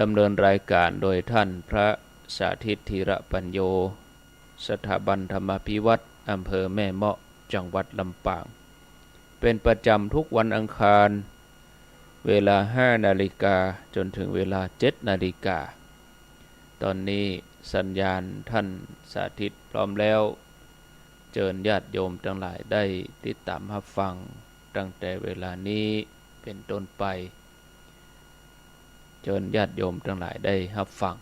ดำเนินรายการโดยท่านพระสาธิตธีระปัญโยสถาบันธรรมภิวัตรอำเภอแม่เมาะจังหวัดลำปางเป็นประจำทุกวันอังคารเวลา 5 นาฬิกาจนถึงเวลา 7 นาฬิกาตอนนี้สัญญาณท่านสาธิตพร้อมแล้วเชิญญาติโยมทั้งหลายได้ติดตามรับฟังตั้งแต่เวลานี้เป็นต้นไปเชิญญาติโยมทั้งหลายได้รับฟัง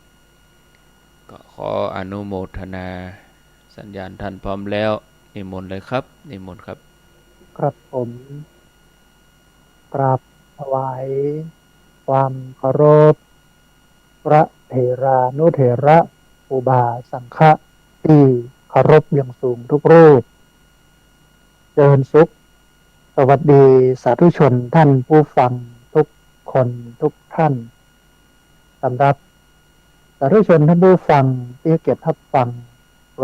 ก็ขออนุโมทนาสัญญาณท่านพร้อมแล้วนิมนต์เลยครับนิมนต์ครับครับผมกราบถวายความเคารพพระเถรานุเถระอุบาสังฆะที่เคารพอย่างสูงทุกรูปเจริญสุขสวัสดีสาธุชนท่านผู้ฟังทุกคนทุกท่านสำหรับสาธุชนท่านผู้ฟังที่เกียรติรับฟัง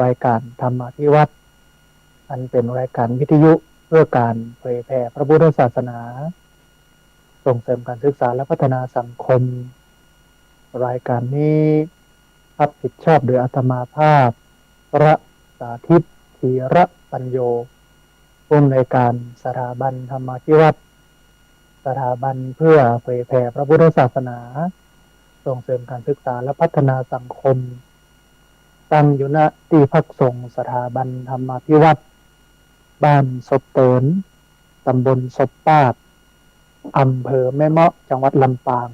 รายการธรรมอภิวัตรอันเป็นรายการวิทยุเพื่อการเผยแผ่พระพุทธศาสนาส่งเสริมการศึกษาและพัฒนาสังคมรายการนี้รับผิดชอบโดยอาตมาภาพพระสาธิตธีระปัญโยผู้อำนวยการสถาบันธรรมาภิวัตรสถาบันเพื่อเผยแผ่พระพุทธศาสนาส่งเสริมการศึกษาและพัฒนาสังคมตั้งอยู่ณที่พักสงฆ์สถาบันธรรมาภิวัตรบ้านศพเตินตำบลศพปาดอำเภอแม่เมาะจังหวัดลำปาง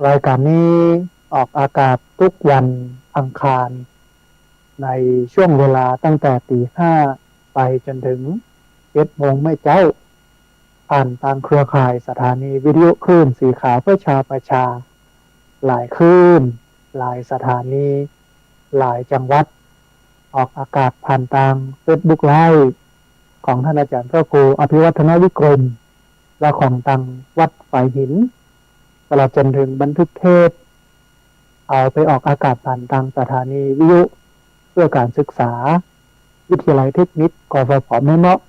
รายการนี้ออกอากาศทุกวันอังคารในช่วงเวลาตั้งแต่ตี 5ไปจนถึง7 โมงไม่เจ้าผ่านทางเครือข่ายสถานีวิทยุคลื่นสีขาวเพื่อชาวประชาหลายคลื่นหลายสถานีหลายจังหวัดออกอากาศผ่านทางเฟซบุ๊กไลฟ์ของท่านอาจารย์พระครูอภิวัฒนวิกรมและของทางวัดฝ่ายหินตลอดจนถึงบันทึกเทปเอาไปออกอากาศผ่านทางสถานีวิทยุเพื่อการศึกษาวิทยาลัยเทคนิคกฟผแม่เมาะ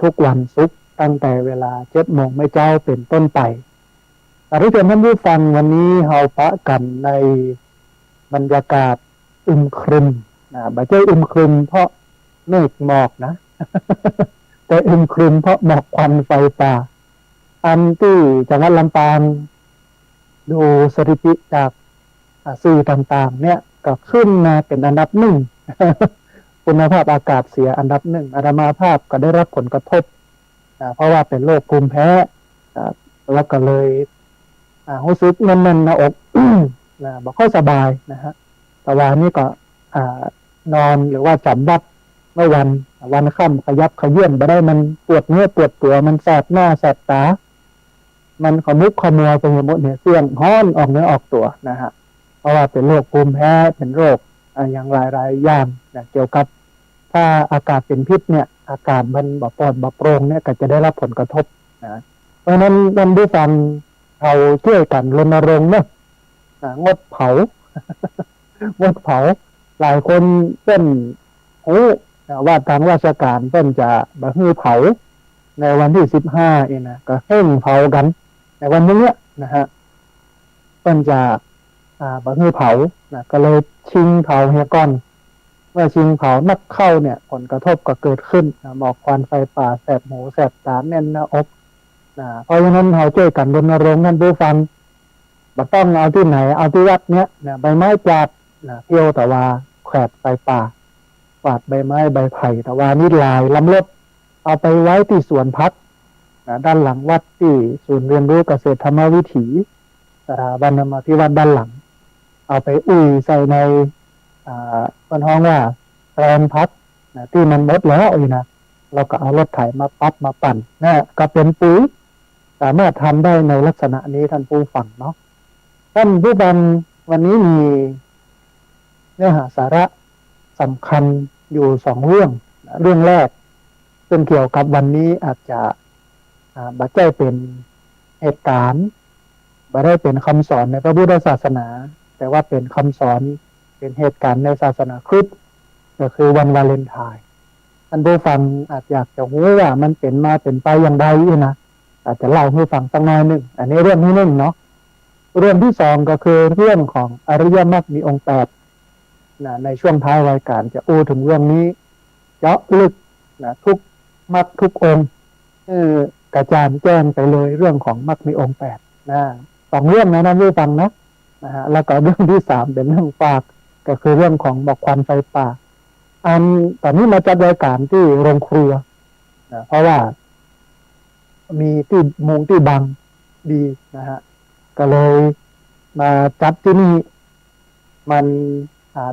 ทุกวันศุกร์ตั้งแต่เวลา7 โมงไม่เจ้าเป็นต้นไปท่านผู้ชมท่านผู้ฟังวันนี้เราปะกันในบรรยากาศอึมครึมไม่ใช่อึมครึมเพราะเมฆหมอกนะ แต่อึมครึมเพราะหมอกควันไฟป่าอันที่จังหวัดลำปางดูสถิติจากสื่อต่างๆเนี่ยก็ขึ้นมาเป็นอันดับ 1 คุณภาพอากาศเสียอันดับ 1อาตมาภาพก็ได้รับผลกระทบเพราะว่าเป็นโรคภูมิแพ้แล้วก็เลยรู้สึกแน่นๆหน้าอก บ่ค่อยสบายนะฮะแต่ว่านี่ก็นอนหรือว่าจำวัดเมื่อวันค่ำขยับขยื่นไปได้มันปวดเนื้อปวดตัวมันแสบหน้าแสบตามันขมุกขมัวไปหมดเนี่ยเสี่ยงฮ้อนออกเนื้อออกตัวนะฮะเพราะว่าเป็นโรคภูมิแพ้เป็นโรคอย่างหลายอย่างเกี่ยวกับถ้าอากาศเป็นพิษเนี่ยอากาศมันบ่ปลอดบ่โปร่งเนี่ยก็จะได้รับผลกระทบนะเพราะฉะนั้นท่านผู้ฟังเราช่วยกันรณรงค์เนาะงดเผา งดเผาหลายคนเส้นว่าทางราชการเส้นจะบะฮือเผาในวันที่15เองนะก็เพ่งเผากันในวันนี้นะฮะเส้นจะบะฮือเผาก็เลยชิงเผาเฮียก่อนเมื่อชิงเผานักเข้าเนี่ยผลกระทบก็เกิดขึ้นหมอกควันไฟป่าแสบหูแสบตาแน่นหน้าอกเพราะฉะนั้นเราช่วยกันรณรงค์ท่านผู้ฟังบ่ต้องเอาที่ไหนเอาที่วัดเนี้ยใบไม้จัดเที่ยวแต่ว่าแขวดไฟป่ากวาดใบไม้ใบไผ่แต่ว่านี่ลายลำลบเอาไปไว้ที่สวนพักด้านหลังวัดที่ศูนย์เรียนรู้เกษตรธรรมวิถีสถาบันธรรมาภิวัตรด้านหลังเอาไปอุ้ยใส่ในเป็นห้องว่าแปลงพักที่มันหมดแล้วนะเราก็เอารถไถมาปั๊บมาปั่นก็เป็นปุ๋ยสามารถทำได้ในลักษณะนี้ท่านผู้ฟังเนาะท่านผู้ฟังวันนี้มีเนื้อหาสาระสำคัญอยู่2 เรื่องเรื่องแรกซึ่งเกี่ยวกับวันนี้อาจจะบัดใจเป็นเหตุการณ์บ่ได้เป็นคำสอนในพระพุทธศาสนาแต่ว่าเป็นคำสอนเป็นเหตุการณ์ในศาสนาคริสต์ก็คือวันวาเลนไทน์ท่านผู้ฟังอาจอยากจะรู้ว่ามันเป็นมาเป็นไปอย่างไรนะอาจจะเล่าให้ฟังสักหน่อยหนึ่งอันนี้เรื่องที่1เนาะ เรื่องที่สองก็คือเรื่องของอริยมรรคมีองค์แปดนะในช่วงท้ายรายการจะอู้ถึงเรื่องนี้เจาะลึกนะทุกมรรคทุกองค์กระจายแจ้งไปเลยเรื่องของมรรคมีองค์แปดนะสองเรื่องนะท่านผู้ฟังนะฮะแล้วก็เรื่องที่สามเป็นเรื่องฝากก็คือเรื่องของหมอกควันไฟป่าตอนนี้มาจัดรายการที่โรงครัวนะเพราะว่ามีที่มุงที่บังดีนะฮะก็เลยมาจัดที่นี่มัน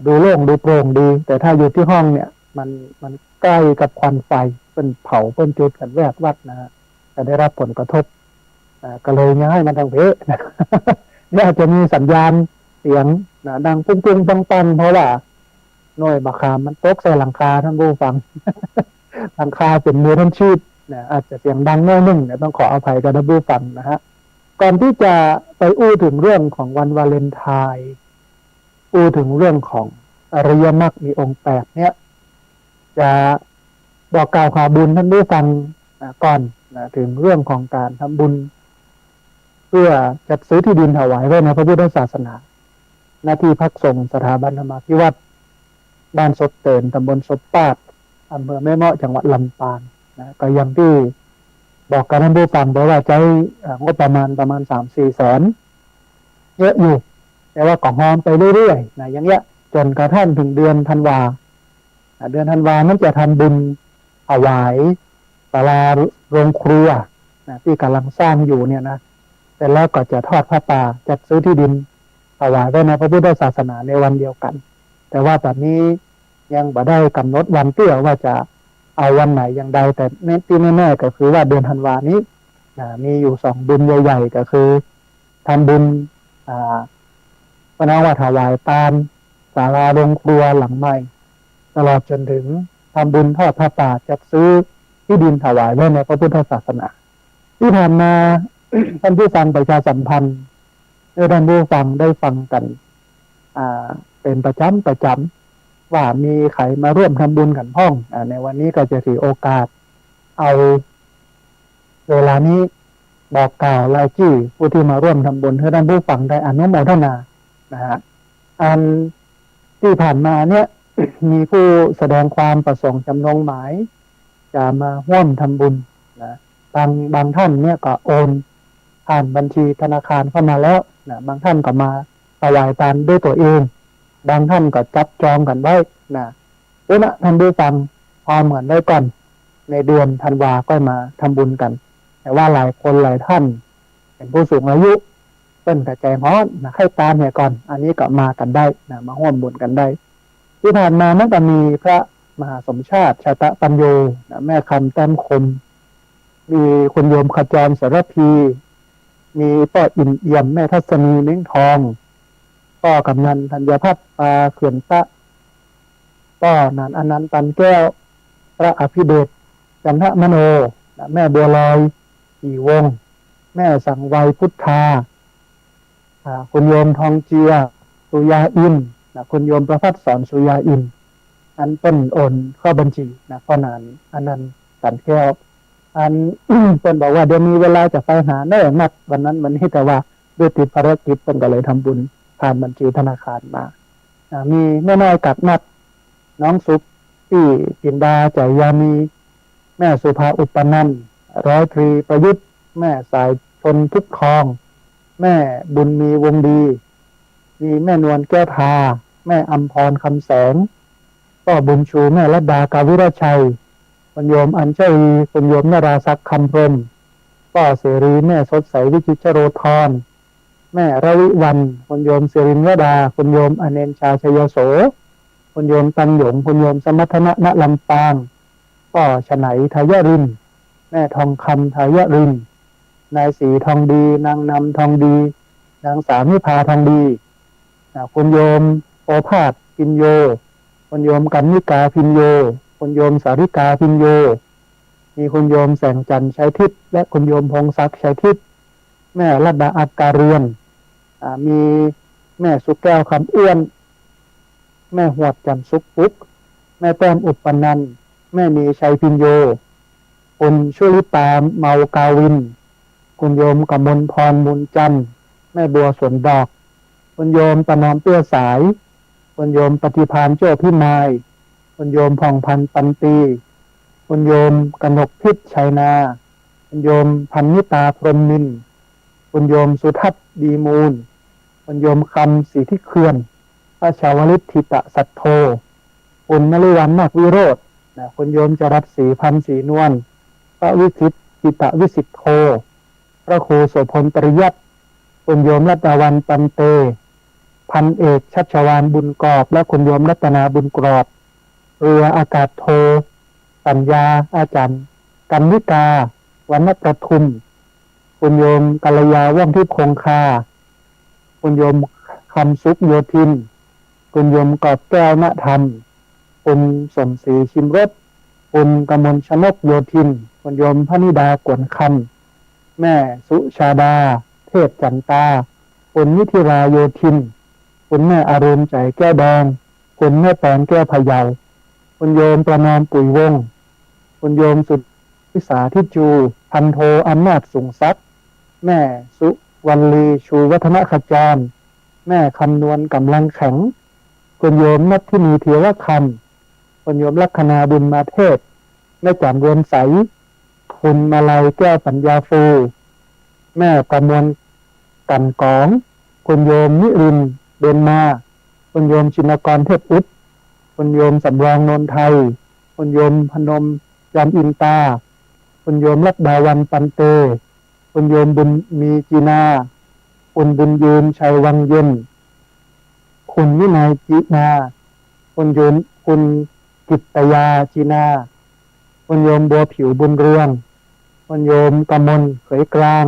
ดูโล่งดูโปร่งดีแต่ถ้าอยู่ที่ห้องเนี่ยมันใกล้กับควันไฟเป็นเผาเป็นจุดกันแวดวัดนะฮะจะได้รับผลกระทบก็เลยย้ายมาทางเพนะ เนี่ยอาจจะมีสัญญาณเสียงนะดังปุ้งปุ้งปังปังเพราะว่าหน่วยบะขามมันตกใส่หลังคาท่านผู้ฟัง หลังคาเป็นมือท่านชีพนะอาจจะเสียงดังน้อยนึงเนี่ยต้องขออภัยกับท่านผู้ฟังนะฮะก่อนที่จะไปอู้ถึงเรื่องของวันวาเลนไทน์อู้ถึงเรื่องของอริยมรรคมีองค์แปดเนี่ยจะบอกกล่าวข่าวบุญท่านผู้ฟังก่อนนะถึงเรื่องของการทำบุญเพื่อจัดซื้อที่ดินถวายไว้ในพระพุทธศาสนาหน้าที่พักสงฆ์สถาบันธรรมาภิวัตรบ้านศพเตินตำบลศพปาดอำเภอแม่เมาะจังหวัดลำปางนะก็ยังที่บอกกับท่านผู้ฟังบอกว่าใช้งบประมาณ3-4 แสนเยอะอยู่แต่ว่าก็หอมไปเรื่อยๆนะอย่างเงี้ยจนกระทั่งถึงเดือนธันวาเดือนธันวานั้นจะทำบุญถวายศาลาโรงครัวนะที่กำลังสร้างอยู่เนี่ยนะแต่แล้วก็จะทอดผ้าป่าจัดซื้อที่ดินถวายไว้ในพระพุทธศาสนาในวันเดียวกันแต่ว่าตอนนี้ยังบ่ได้กำหนดวันเตี้ยว่าจะเอาวันไหนอย่างใดแต่ที่แน่ๆก็คือว่าเดือนธันวานี้มีอยู่2 บุญใหญ่ๆก็คือทำบุญพระนว่าถวายตามศาลาโรงครัวหลังใหม่ตลอดจนถึงทำบุญทอดผ้าป่าจัดซื้อที่ดินถวายไว้ในพระพุทธศาสนาที่ผ่านมา ท่านผู้ฟังประชาสัมพันธ์ท่านผู้ฟังได้ฟังกันเป็นประจำว่ามีใครมาร่วมทำบุญกันพ้องในวันนี้ก็จะถือโอกาสเอาเวลานี้บอกกล่าวรายชื่อผู้ที่มาร่วมทำบุญให้ท่านผู้ฟังได้อนุโมทนานะฮะอันที่ผ่านมาเนี่ย มีผู้แสดงความประสงค์จำนงหมายจะมาร่วมทำบุญนะบางท่านเนี่ยก็โอนผ่านบัญชีธนาคารเข้ามาแล้วนะบางท่านก็มาถวายทานด้วยตัวเองบางท่านก็จับจองกันไว้นะท่านผู้ฟังพอเหมือนได้ก่อนในเดือนธันวาก็มาทำบุญกันแต่ว่าหลายคนหลายท่านเป็นผู้สูงอายุเป็นกระจายฮ้อนนะให้ตามเนี่ยก่อนอันนี้ก็มากันได้นะมาร่วมบุญกันได้ที่ผ่านมานั้นก็มีพระมหาสมชาติชาตะปัญโยนะแม่คำแต้มคมมีคุณโยมขจรสารพีมีป้ออิ่มเอี่ยมแม่ทัศนีเม้งทองป้อกำนันธัญพัฒน์ปาเขื่อนตะป้อนานอนันต์ตันแก้วพระอภิเดชจันทมโนแม่บัวลอยกี่วงแม่สังไวยพุทธาคุณโยมทองเจียสุยาอินคุณโยมประพัฒสอนสุยาอินอันเป็นโอนเข้าบัญชีนะพ่อนานอนันต์ตันแก้วอัน เป็นบอกว่าเดี๋ยวมีเวลาจะไปหาแน่นัดวันนั้นวันนี้แต่ว่าด้วยติดภารกิจเป็นก็เลยทำบุญผ่านบัญชีธนาคารมามีแม่น้อยกัดนัดน้องสุปที่จินดาใจยามีแม่สุภาอุปนันท์100 ตรีประยุทธ์แม่สายชนทุกทองแม่บุญมีวงดีมีแม่นวลแก้วทาแม่อัมพรคำแสงก็บุญชูแม่รัตดากาวิรชัยคุณโยมอัญชลีคุณโยมนราศักดิ์คำพรหมก็เสรีแม่สดใสวิจิตรโรธรแม่ระวิวันคุณโยมเสรินวดาคุณโยมอเนนชาชยโสคุณโยมตันหยงคุณโยมสมัทนะณลำปางก็ฉไนทายรินแม่ทองคำทายรินนายศรีทองดีนางนำทองดีนางสามิพาทองดีคุณโยมโอภาสพินโยคุณโยมกันนิกาพินโยคุณโยมสาริกาพินโยมีคุณโยมแสงจันทร์ชัยทิพย์และคุณโยมพงศักดิ์ชัยทิพย์แม่รัตดาอักการเรียนมีแม่สุกแก้วคำอ้วนแม่หวดจันสุกปุ๊กแม่แต้มอุปนันท์แม่มีชัยพินโยคุณชุลิตาเมากาวินคุณโยมกมลพรมูลจันทร์ แม่บัวสวนดอกคุณโยมประนอมเตื้อสายคุณโยมปฏิภาณโจ้พิมายคุณโยมผ่องพันธ์ปันตีคุณโยมกนกพิษชัยนาคุณโยมพันนิตาพรหมนินทร์คุณโยมสุทัศน์ดีมูลคุณโยมคำศรีที่เขื่อนพระชาวลิตทิตะสัทโธคุณนฤวันนาควิโรจน์คุณโยมจรัสศรีพันธ์ศรีนวลพระวิสิตทิตะวิสิตโธพระครูโสพลปริยัติคุณโยมรัตวันปันเตพันเอกชัชวานบุญกอบและคุณโยมรัตนาบุญกรอบเรืออากาศโทสัญญาอาจารย์กันวิกาวรรณประทุมคุณโยมกัลยาว่องที่คงคาคุณโยมคำสุขโยธินคุณโยมกอบแก้วณธรรมคุณสมศรีชิมรสคุณกมลชนกโยธินคุณโยมพนิดากวนคำแม่สุชาดาเทพจันตาคุณวิทิราโยธินคุณแม่อรุณใจแก้วแดงคุณแม่แตงแก้วพะเยาคุณโยมประนอมปุ๋ยวงศ์คุณโยมสุดพิสาทิจูพันโทอำนาจสุงทรัพย์แม่สุวรรลีชูวัฒนขจรแม่คำนวณกำลังแข็งคุณโยมนัทธินีเทวคำคุณโยมลัคนาบุญมาเทศแม่จันเรือนใสคุณมาลัยแก้วปัญญาฟูแม่ประมวลกันกองคุณโยมนิรินทร์เดนมาคุณโยมชินกรเทพอุดคุณโยมสำรองนนไทยคุณโยมพนมยามอินตาคุณโยมลัดดาวันปันเตคุณโยมบุญมีจีนาคุณบุญยืนชัยวังเย็นคุณวินัยจีนาคุณโยมคุณกิตตยาจีนาคุณโยมบัวผิวบุญเรืองคุณโยมกมลเขยกลาง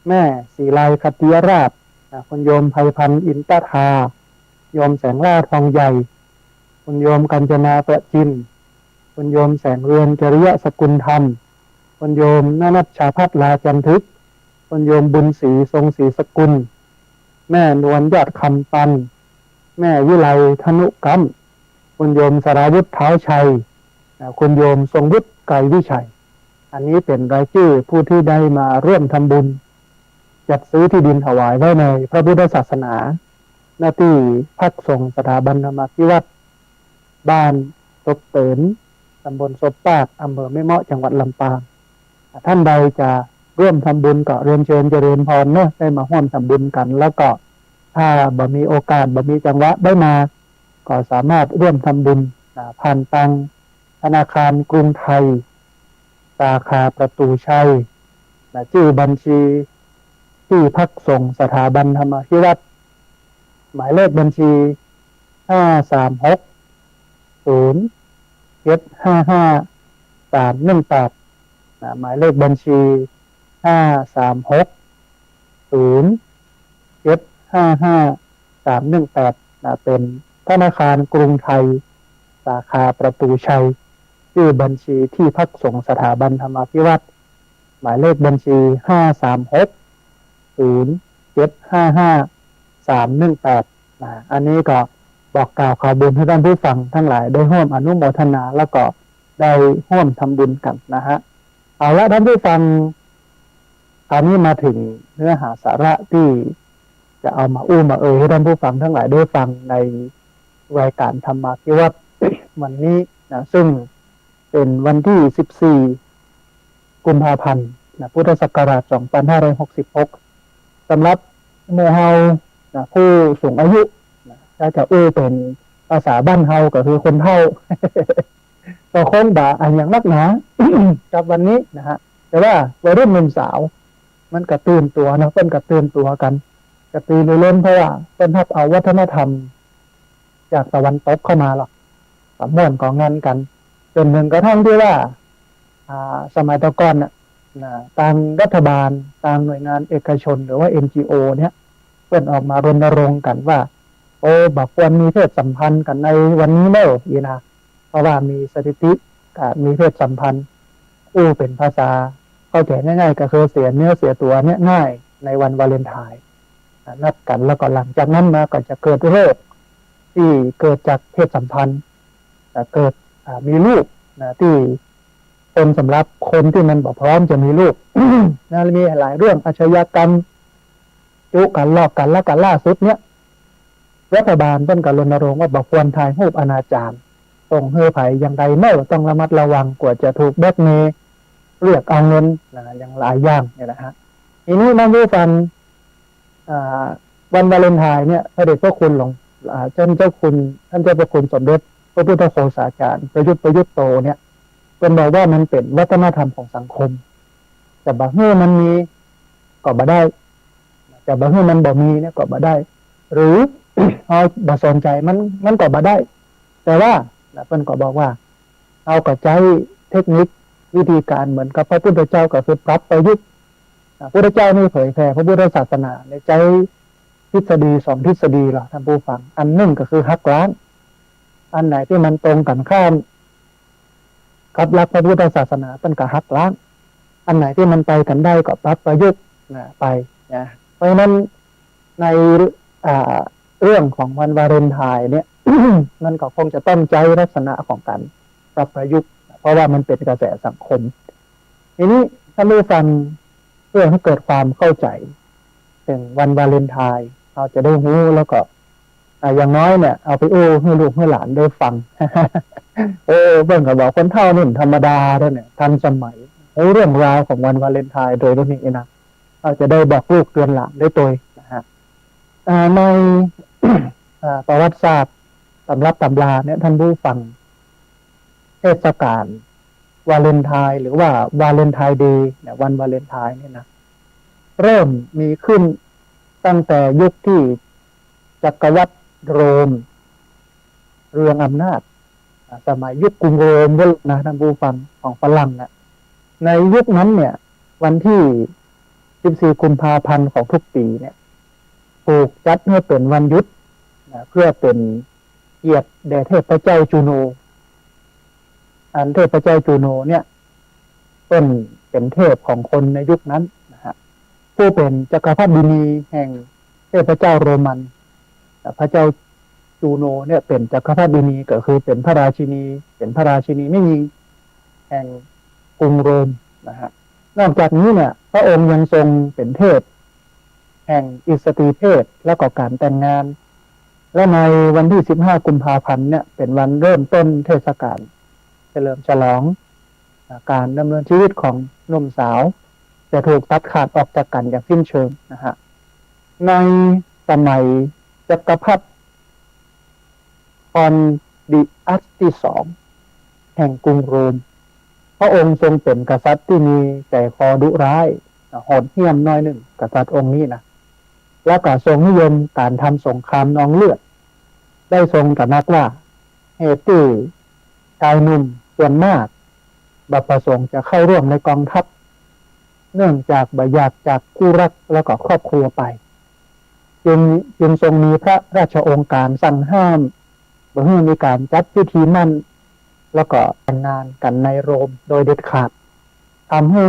แม่ศรีไลคติยราชคุณโยมไพพันธ์อินตทาโยมแสงล่าทองใหญ่คุณโยมกัญจนาประจินคุณโยมแสงเรือนจริยสกุลธรรมคุณโยมนนัชชาพัฒลาจันทึกคุณโยมบุญศรีทรงศรีสกุลแม่นวลยอดคำปันแม่วิไลธนุกัมคุณโยมสราวุฒิเท้าชัยคุณโยมทรงวุฒิไกรวิชัยอันนี้เป็นรายชื่อผู้ที่ได้มาร่วมทำบุญจัดซื้อที่ดินถวายไว้ในพระพุทธศาสนาหน้าที่พักส่งสถาบันธรรมภิวัตรบ้านศพเตินตำบลศพปากอำเภอแม่เมาะจังหวัดลำปางท่านใดจะร่วมทำบุญก็เรียนเชิญเจริญพรเนอะได้มาร่วมทำบุญกันแล้วก็ถ้าบ่มีโอกาสบ่มีจังหวะได้มาก็สามารถร่วมทำบุญผ่านตังธนาคารกรุงไทยสาขาประตูชัยชื่อบัญชีที่พักส่งสถาบันธรรมภิวัตรหมายเลขบัญชี5360755 หมายเลขบัญชี5360755 เป็นธนาคารกรุงไทยสาขาประตูชัยชื่อบัญชีที่พักส่งสถาบันธรรมภิวัตรหมายเลขบัญชี5360755 อันนี้ก็บอกกล่าวข่าวบุญให้ท่านผู้ฟังทั้งหลายได้ร่วมอนุโมทนาแล้วก็ได้ร่วมทำบุญกันนะฮะเอาละท่านผู้ฟังคราวนี้มาถึงเนื้อหาสาระที่จะเอามามาให้ท่านผู้ฟังทั้งหลายได้ฟังในรายการธรรมาภิวัตร วันนี้นะซึ่งเป็นวันที่14กุมภาพันธ์พุทธศักราช2566สำหรับหมู่เฮาผู้สูงอายุถ้าจะเป็นภาษาบ้านเฮาก็คือคนเฒ่า ก็คงด่าอันอย่างนักหนา กับวันนี้นะฮะแต่ว่าวัยรุ่นหนุ่มสาวมันกระตื่นตัวนะเพิ่นกระตื่นตัวกันกระตือรือร้นเพราะว่าเพิ่นรับเอาวัฒนธรรมจากตะวันตกเข้ามาหรอกสำม่วนของงานกันจนถึงกระทั่งที่ว่าสมัยตะก่อนทางรัฐบาลทางหน่วยงานเอกชนหรือว่า NGO เนี่ยเพิ่นออกมารณรงค์กันว่าบักควรมีเพศสัมพันธ์กันในวันนี้เด้ออีนะเพราะว่ามีสถิติมีเพศสัมพันธ์เป็นภาษาเข้าใจง่ายๆก็คือเสียเนื้อเสียตัวเนี่ยง่ายในวันวาเลนไทน์นัดกันแล้วก็หลังจากนั้นมาก็จะเกิดโรคที่เกิดจากเพศสัมพันธ์เกิดมีลูกที่เป็นสำหรับคนที่มันบอกพร้อมจะมีลูก มีหลายเรื่องอาชญากรรม จุกันลอกกันและกันล่าสุดเนี่ยรัฐบาลต้นกับรณรงค์ว่าบอกควรถ่ายรูปอนาจารส่งเฮือไผ่อย่างใดเมื่อต้องระมัดระวังกว่าจะถูกแบล็กเมย์เรียกเอาเงินอย่างหลายอย่างเนี่ยนะฮะทีนี้มาดูกันวันวาเลนไทน์เนี่ยพระเดชพระคุณหลวงท่านเจ้าพระคุณสมเด็จพระพุทธโฆษาจารย์ประยุทธ์โตเนี่ยเป็นบอกว่ามันเป็นวัฒนธรรมของสังคมแต่บางเมื่อมันมีก็บ่ได้แต่บางเมื่อมันบ่มีเนี่ยก็บ่ได้หรือ เอาบ่สนใจมันก็บ่ได้แต่ว่าเพิ่นก็บอกว่าเอาก็ใช้เทคนิควิธีการเหมือนกับพระพุทธเจ้าก็คือปรับประยุกต์พระพุทธเจ้านี่เผยแผ่พระพุทธศาสนาในใจทฤษฎี2ทฤษฎีหรอท่านผู้ฟังอันหนึ่งก็คือหักล้างอันไหนที่มันตรงกันข้ามกับหลักพระพุทธศาสนาเป็นก็หักล้างอันไหนที่มันไปกันได้ก็ปรับประยุกต์ไปนะเพราะฉะนั้นในเรื่องของวันวาเลนไทน์เนี่ย มันก็คงจะต้องใจลักษณะของการปรับประยุกต์เพราะว่ามันเป็นกระแสสังคมทีนี้ถ้าผู้ฟังเพื่อให้เกิดความเข้าใจถึงวันวาเลนไทน์เราจะได้รู้แล้วก็อย่างน้อยเนี่ยเอาไปให้ลูกให้หลานได้ฟัง เบิ่งก็บอกคนเท่านี่ธรรมดาเนี่ยทันสมัยเรื่องราวของวันวาเลนไทน์โดยตรงนี้นะเราจะได้บอกลูกเตือนหลานได้ตัวนะฮะใน ประวัติศาสตร์ตำรับตำราเนี่ยท่านผู้ฟังเทศกาลวาเลนไทน์หรือว่าวาเลนไทน์เดย์เนี่ยวันวาเลนไทน์เนี่ยนะเริ่มมีขึ้นตั้งแต่ยุคที่จักรวรรดิโรมเรืองอำนาจสมัยยุคกรุงโรมก็นะท่านผู้ฟังของฝรั่งนะในยุคนั้นเนี่ยวันที่14กุมภาพันธ์ของทุกปีเนี่ยถูกจัดให้เป็นวันหยุดเพื่อเป็นเกียรติแด่เทพเจ้าจูโนอันเทพเจ้าจูโนเนี่ยเป็นเทพของคนในยุคนั้นนะฮะผู้เป็นจักรพรรดินีแห่งเทพเจ้าโรมันพระเจ้าจูโนเนี่ยเป็นจักรพรรดินีก็คือเป็นพระราชินีไม่มีแห่งกรุงโรมนะฮะนอกจากนี้เนี่ยพระองค์ยังทรงเป็นเทพแห่งอิสตรีเพศและก็การแต่งงานและในวันที่15กุมภาพันธ์เนี่ยเป็นวันเริ่มต้นเทศกาลเฉลิมฉลองการดำเนินชีวิตของหนุ่มสาวจะถูกตัดขาดออกจากกันอย่างสิ้นเชิงนะฮะในสมัยจักรพรรดิคอนดิอัสที่2แห่งกรุงโรมพระองค์ทรงเป็นกษัตริย์ที่มีใจคอดุร้ายโหดเหี้ยมน้อยหนึ่งกษัตริย์องค์นี้นะแล้วก็ทรงนิยมการทำสงครามนองเลือดได้ทรงตระหนักว่าเหตุที่ชายหนุ่มส่วนมากบัประสงค์จะเข้าร่วมในกองทัพเนื่องจากบ่อยากจากคู่รักแล้วก็ครอบครัวไปจึงทรงมีพระราชโองการสั่งห้ามบ่ให้มีการจัดพิธีมั่นแล้วก็แต่งงานกันในโรมโดยเด็ดขาดทำให้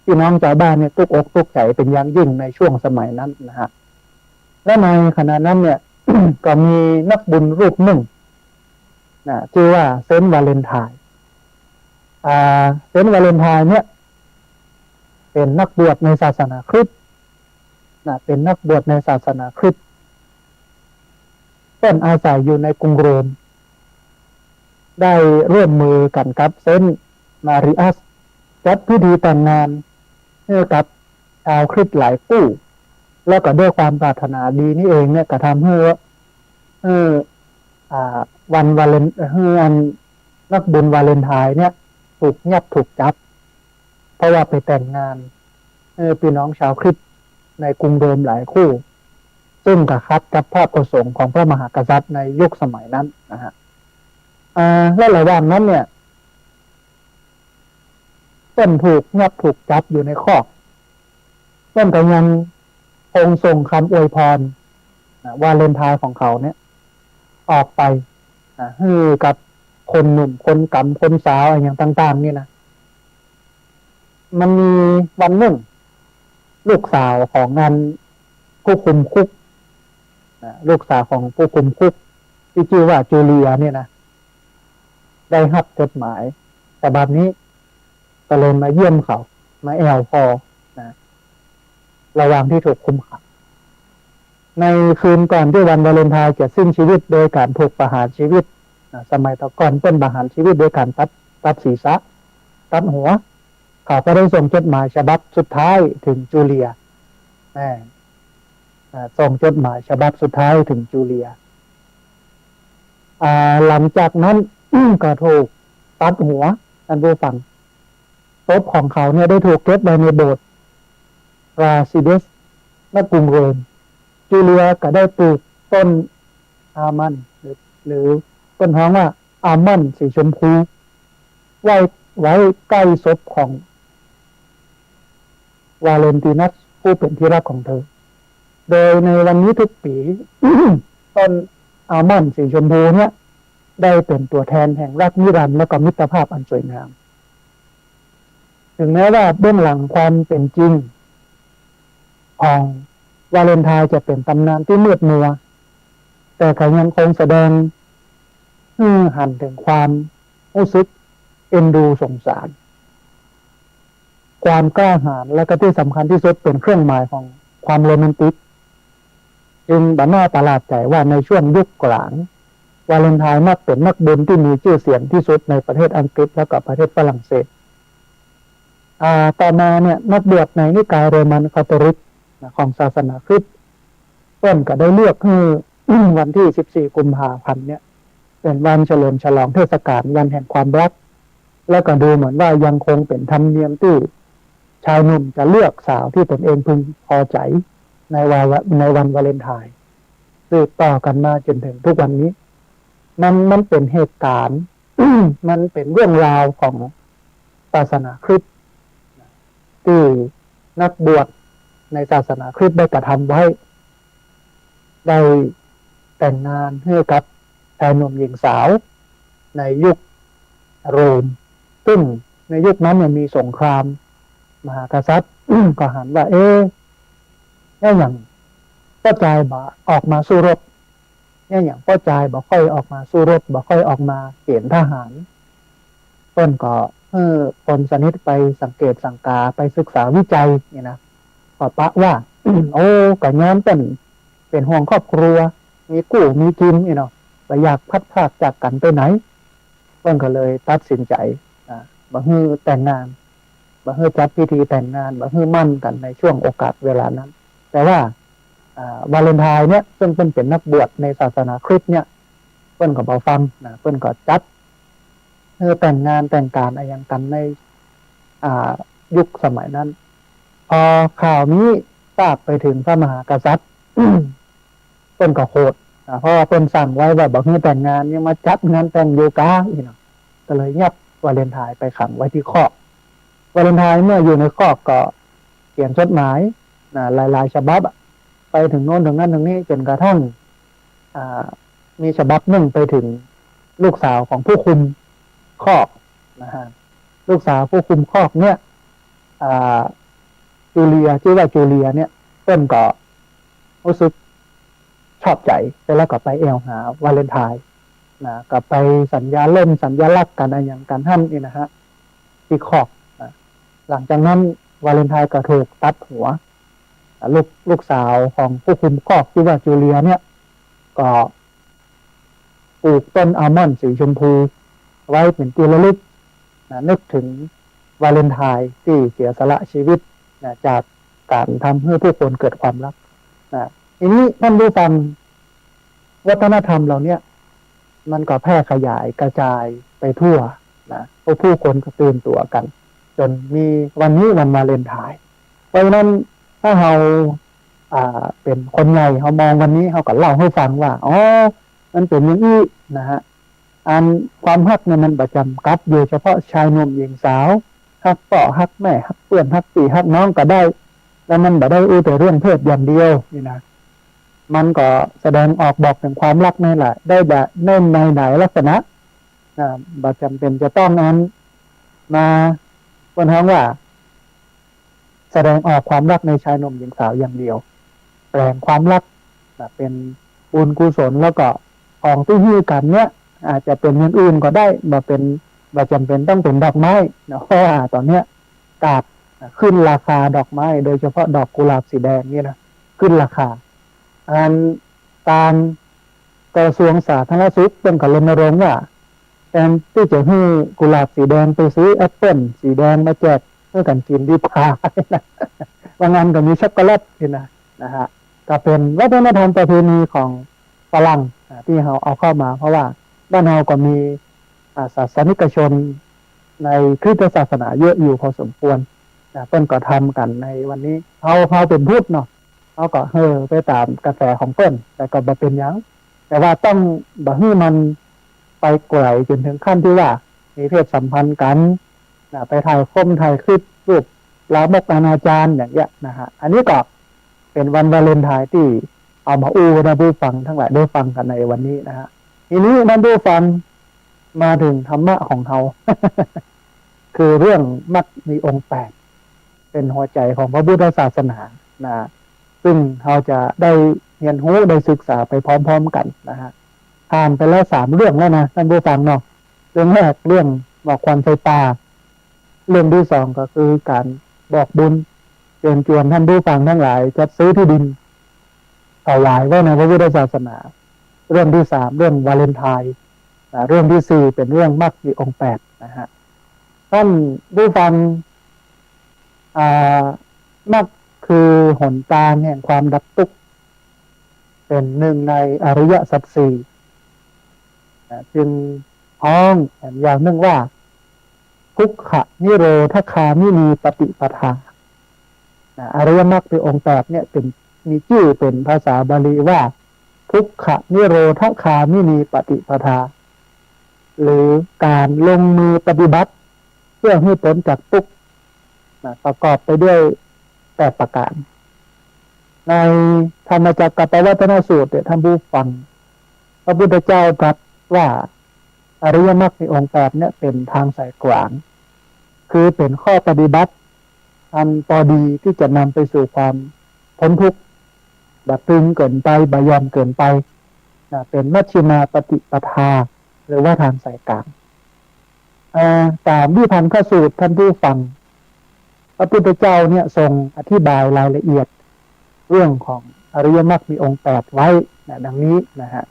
พี่น้องชาวบ้านเนี่ยตุกอกตุกใจเป็นอย่างยิ่งในช่วงสมัยนั้นนะฮะและในขณะนั้นเนี่ย ก็มีนักบุญรูปหนึ่งชื่อว่าเซนต์วาเลนไทน์เซนต์วาเลนไทน์เนี่ยเป็นนักบวชในศาสนาคริสต์เป็นนักบวชในศาสนาคริสต์ต้นอาศัยอยู่ในกรุงโรมได้ร่วมมือกันกับเซนต์มาริอัสจัดพิธีแต่งงานให้กับชาวคริสต์หลายคู่แล้วก็ด้วยความปรารถนาดีนี่เองเนี่ยก็ทำให้วันวาเลนนักบุญวาเลนไทน์เนี่ยถูกจับเพราะว่าไปแต่งงานพี่น้องชาวคริสต์ในกรุงโรมหลายคู่ซึ่งก็ขัดกับพระประสงค์ของพระมหากษัตริย์ในยุคสมัยนั้นนะฮะและระหว่างนั้นเนี่ยต้นถูกจับอยู่ในคอกต้นก็ยังคงส่งคำอวยพรวาเลนไทน์ของเขาเนี่ยออกไปให้กับคนหนุ่มคนกำคนสาวอะไรอย่างต่างๆนี่นะมันมีวันหนึ่งลูกสาวของงานผู้คุมคุกลูกสาวของผู้คุมคุกที่ชื่อว่าจูเลียเนี่ยนะได้รับจดหมายฉบับนี้ก็เลยมาเยี่ยมเขามาแอลพอนะระหว่างที่ถูกคุมขัง ในคืนก่อนที่วันวาเลนไทน์จะสิ้นชีวิตโดยการถูกประหารชีวิตสมัยตะก่อนเป็นประหารชีวิตโดยการตัดศีรษะตัดหัวเขาก็ได้ส่งจดหมายฉบับสุดท้ายถึงจูเลียส่งจดหมายฉบับสุดท้ายถึงจูเลียหลังจากนั้น ก็ถูกตัดหัวท่านผู้ฟังศพของเขาเนี่ยได้ถูกเก็บไว้ในโบสถ์ราซิเดสณกรุงโรมจูเลียก็ได้ปลูกต้นอามันหรือต้นฮ้องว่าอามันสีชมพูไว้ใกล้ศพของวาเลนตินัสผู้เป็นที่รักของเธอโดยในวันนี้ทุกปี ต้นอามันสีชมพูเนี่ยได้เป็นตัวแทนแห่งรักนิรันดร์และก็มิตรภาพอันสวยงามถึงแม้ว่าเบื้องหลังความเป็นจริงของวาเลนไทน์จะเป็นตำนานที่มืดมัวแต่ก็ยังคงแสดงหันถึงความรู้สึกเอ็นดูสงสารความกล้าหาญและก็ที่สำคัญที่สุดเป็นเครื่องหมายของความโรแมนติกจึงบันน่าประหลาดใจว่าในช่วงยุคกลางวาเลนไทน์มักเป็นนักบุญที่มีชื่อเสียงที่สุดในประเทศอังกฤษและก็ประเทศฝรั่งเศสต่อมาเนี่ยนักบวชในนิกายโรมันคาทอลิกของศาสนาคริสต์เพิ่นก็ได้เลือกให้วันที่14กุมภาพันธ์เนี่ยเป็นวันเฉลิมฉลองเทศกาลวันแห่งความรักแล้วก็ดูเหมือนว่ายังคงเป็นธรรมเนียมที่ชายหนุ่มจะเลือกสาวที่ตนเองพึงพอใจในวันวาเลนไทน์สืบต่อกันมาจนถึงทุกวันนี้มันเป็นเหตุการณ์ มันเป็นเรื่องราวของศาสนาคริสต์ที่นักบวชในศาสนาคริสต์ได้กระทำไว้ได้แต่งงานให้กับชายหนุ่มหญิงสาวในยุคโรมซึ่งในยุคนั้นมันมีสงครามมหากษัตริย์ ก็หันว่าเนี่ยอย่างพ่อใจบ่ออกมาสู้รบเนี่ยอย่างพ่อใจบ่ค่อยออกมาสู้รบบ่ค่อยออกมาเกณฑ์ทหารต้นก็คนสนิทไปสังเกตสังกาไปศึกษาวิจัยเนี่ยนะก็ปะว่า โอ้ก็ย้อนเป็นห่วงครอบครัวมีกู้มีกินเนาะไปอยากพัดพากจากกันไปไหนเพิ่นก็เลยตัดสินใจบ่ฮือแต่งงานบ่ฮือจัดพิธีแต่งงานบ่ฮือมั่นกันในช่วงโอกาสเวลานั้นแต่ว่าวาเลนไทน์เนี่ยซึ่งเป็นนักบวชในศาสนาคริสต์เนี่ยเพิ่นก็บ่ฟังนะเพิ่นก็จัดแต่งงานแต่งการอะไรอย่างกันในยุคสมัยนั้นพอข่าวนี้ทราบไปถึงพระมหากษัตริย์ เพิ่นก็โกรธเพราะว่าเพิ่นสั่งไว้ว่าบ่ให้แต่งงานยังมาจัดงานแต่งโยกาอีกเนาะก็เลยยับวาเลนไทน์ไปขังไว้ที่คอกวาเลนไทน์เมื่ออยู่ในคอกก็เขียนจดหมายหลายๆฉบับไปถึงโน้นถึงนั้นถึงนี้จนกระทั่งมีฉบับหนึ่งไปถึงลูกสาวของผู้คุมคอกนะฮะลูกสาวผู้คุมคอกเนี่ยจูเลียชื่อว่าจูเลียเนี่ยเพิ่นก็รู้สึกชอบใจแล้วก็ไปแอวหาวาเลนไทน์ก็ไปสัญญาเล่นสัญญาลักษณ์กันอะไรอย่างกันท่านนี่นะฮะที่คอกหลังจากนั้นวาเลนไทน์ก็ถูกตัดหัวลูกสาวของผู้คุมคอกชื่อว่าจูเลียเนี่ยก็ปลูกต้นอัลมอนด์สีชมพูไว้เป็นที่ระลึกนึกถึงวาเลนไทน์ที่เสียสละชีวิตจากการทำให้ผู้คนเกิดความรักทีนี้ท่านผู้ฟังวัฒนธรรมเราเนี่ยมันก็แพร่ขยายกระจายไปทั่วผู้คนก็ตื่นตัวกันจนมีวันนี้วันวาเลนไทน์เพราะฉะนั้นถ้าเราเป็นคนใหญ่เรามองวันนี้เราก็เล่าให้ฟังว่ามันเป็นอย่างนี้นะฮะความฮักเนี่ยมันประจำกัดอยู่เฉพาะชายหนุ่มหญิงสาวฮักพ่อฮักแม่ฮักเพื่อนฮักพี่ฮักน้องก็ได้แล้วมันบ่ได้แต่เรื่องเพศอย่างเดียวนี่นะมันก็แสดงออกบอกถึงความรักนี่แหละได้แบบในไหนลักษณะบ่จำเป็นจะต้องมาคนท้องว่าแสดงออกความรักในชายหนุ่มหญิงสาวอย่างเดียวแปลงความรักเป็นบุญกุศลแล้วก็ของที่ให้กันเนี้ยอาจจะเป็นอย่างอื่นก็ได้บ่จำเป็นต้องเป็นดอกไม้เพราะว่าตอนเนี้ยกาบขึ้นราคาดอกไม้โดยเฉพาะดอกกุหลาบสีแดงนี่นะขึ้นราคา อันตามกระทรวงสาธารณสุขเป็นการรณรงค์ว่าแทนที่จะให้กุหลาบสีแดงไปซื้อแอปเปิ้ลสีแดงมาแจกเพื่อกันกินดีกว่านะบางงานก็มีช็อกโกแลตนะฮะก็เป็นวัฒนธรรมประเพณีของฝรั่งที่เราเอาเข้ามาเพราะว่าบ้านเราก็มีศาสนิกชนในคริสตศาสนาเยอะอยู่พอสมควรเพิ่นก็ทำกันในวันนี้เขาเป็นพุทธเนาะเขาก็ไปตามกระแสของเพิ่นแต่ก็บ่เป็นหยังแต่ว่าต้องบ่ให้มันไปไกลจนถึงขั้นที่ว่ามีเพศสัมพันธ์กันไปถ่ายถ่ายคลิปรูปลามกอนาจารอย่างเงี้ยนะฮะอันนี้ก็เป็นวันวาเลนไทน์ที่เอามาอู้นะผู้ฟังทั้งหลายได้ฟังกันในวันนี้นะฮะทีนี้ท่านผู้ฟังมาถึงธรรมะของเขา คือเรื่องมรรคมีองค์8เป็นหัวใจของพระพุทธศาสนานะซึ่งเราจะได้เรียนรู้ได้ศึกษาไปพร้อมๆกันนะฮะผ่านไปแล้ว3เรื่องแล้วนะท่านผู้ฟังเนาะเรื่องแรกเรื่องบอกควันไฟป่าเรื่องที่2ก็คือการบอกบุญเชิญชวนท่านผู้ฟังทั้งหลายจัดซื้อที่ดินถวายไว้ในพระพุทธศาสนาเรื่องที่3เรื่องวาเลนไทน์เรื่องที่4เป็นเรื่องมรรคมีองค์8นะฮะท่านผู้ฟังมรรคคือหนทางแห่งความดับทุกข์เป็นหนึ่งในอริยสัจสี่จึงพ้องอย่างหนึ่งว่าทุกขนิโรธคามินีปฏิปทาอริยมรรคคือองค์8เนี่ยเป็นมีชื่อเป็นภาษาบาลีว่าทุกขนิโรธคามินีปฏิปทาหรือการลงมือปฏิบัติเพื่อให้พ้นจากทุกข์ประกอบไปด้วย8ประการในธรรมจักรปวัตนสูตรท่านผู้ฟังพระพุทธเจ้าตรัสว่าอริยมรรคในองค์8เนี่ยเป็นทางสายกลางคือเป็นข้อปฏิบัติอันพอดีที่จะนำไปสู่ความพ้นทุกข์แบบตึงเกินไปบายอมเกินไปเป็นมัชฌิมาปฏิปทาหรือว่าทางสายกลางตามวิพันธ์สูตรท่านผู้ฟังพระพุทธเจ้าเนี่ยทรงอธิบายรายละเอียดเรื่องของอริยมรรคมีองค์8ไว้ดังนี้นะฮะ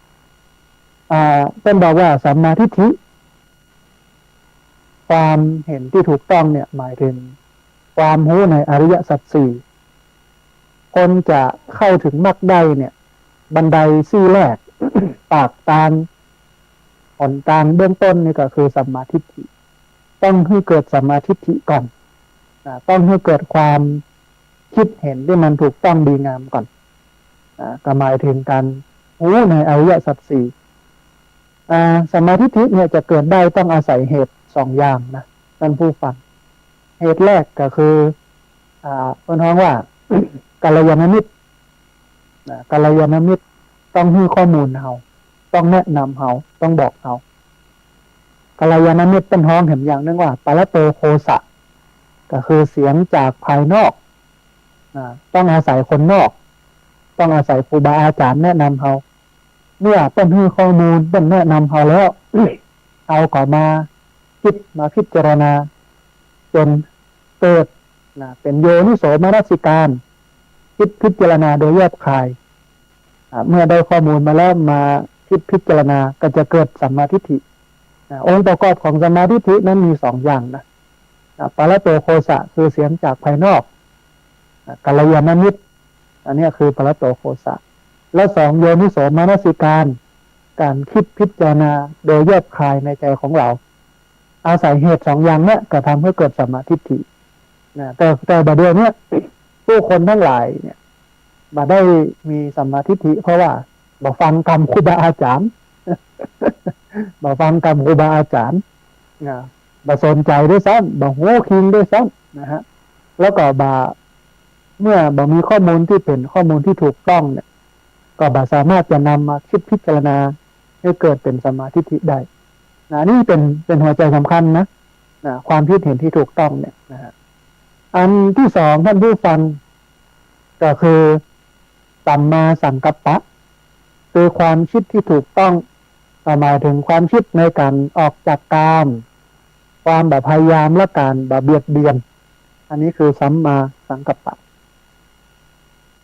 เป็นบอกว่าสัมมาทิฏฐิความเห็นที่ถูกต้องเนี่ยหมายถึงความรู้ในอริยสัจสี่คนจะเข้าถึงมรรคได้เนี่ยบันไดซี่แรก ปากตางหนทางเบื้องต้นนี่ก็คือสัมมาทิฏฐิต้องให้เกิดสัมมาทิฏฐิก่อนต้องให้เกิดความคิดเห็นที่มันถูกต้องดีงามก่อนก็หมายถึงการรู้ในอริยสัจสี่สัมมาทิฏฐิเนี่ยจะเกิดได้ต้องอาศัยเหตุ2อย่างนะท่านผู้ฟังเหตุแรกก็คือคนท้องว่า กัลยาณมิตรกัลยาณมิตรต้องให้ข้อมูลเราต้องแนะนำเราต้องบอกเรากัลยาณมิตรเป็นท้องเห็นอย่างนึงว่าปารโตโคสะก็คือเสียงจากภายนอกต้องอาศัยคนนอกต้องอาศัยครูบาอาจารย์แนะนำเราเมื่อเป็นให้ข้อมูลเป็นแนะนำเราแล้ว เอาก่อมาคิดมาพิจารณาจนเกิดเป็นโยนิโสมนสิการคิดพิจารณาโดยแยบคายเมื่อได้ข้อมูลมาแล้วมาคิดพิจารณาก็จะเกิดสัมมาทิฏฐิองค์ประกอบของสัมมาทิฏฐินั้นมี2อย่างนะปารโตโคสะคือเสียงจากภายนอกกัลยาณมิตรอันนี้คือปารโตโคสะและ2โยนิโสมนสิการการคิดพิจารณาโดยแยบคายในใจของเราอาศัยเหตุ2อย่างนี้ก็ทำให้เกิดสัมมาทิฏฐิแต่บัดเดี๋ยวนี้ผู้คนทั้งหลายเนี่ยมาได้มีสัมมาทิฏฐิเพราะว่าบ่ฟังคำครูบาอาจารย์ บ่ฟังคำครูบาอาจารย์บ่สนใจด้วยซ้ำบ่โง่คิงด้วยซ้ำนะฮะแล้วก็เมื่อบ่มีข้อมูลที่เป็นข้อมูลที่ถูกต้องเนี่ยก็บ่สามารถจะนำมาคิดพิจารณาให้เกิดเป็นสัมมาทิฏฐิได้นี่เป็นหัวใจสำคัญนะความคิดเห็นที่ถูกต้องเนี่ยนะฮะอันที่2ท่านผู้ฟังก็คือสัมมาสังกัปปะคือความคิดที่ถูกต้องหมายถึงความคิดในการออกจากกามความพยายามและการเบียดเบียนอันนี้คือสัมมาสังกัปปะ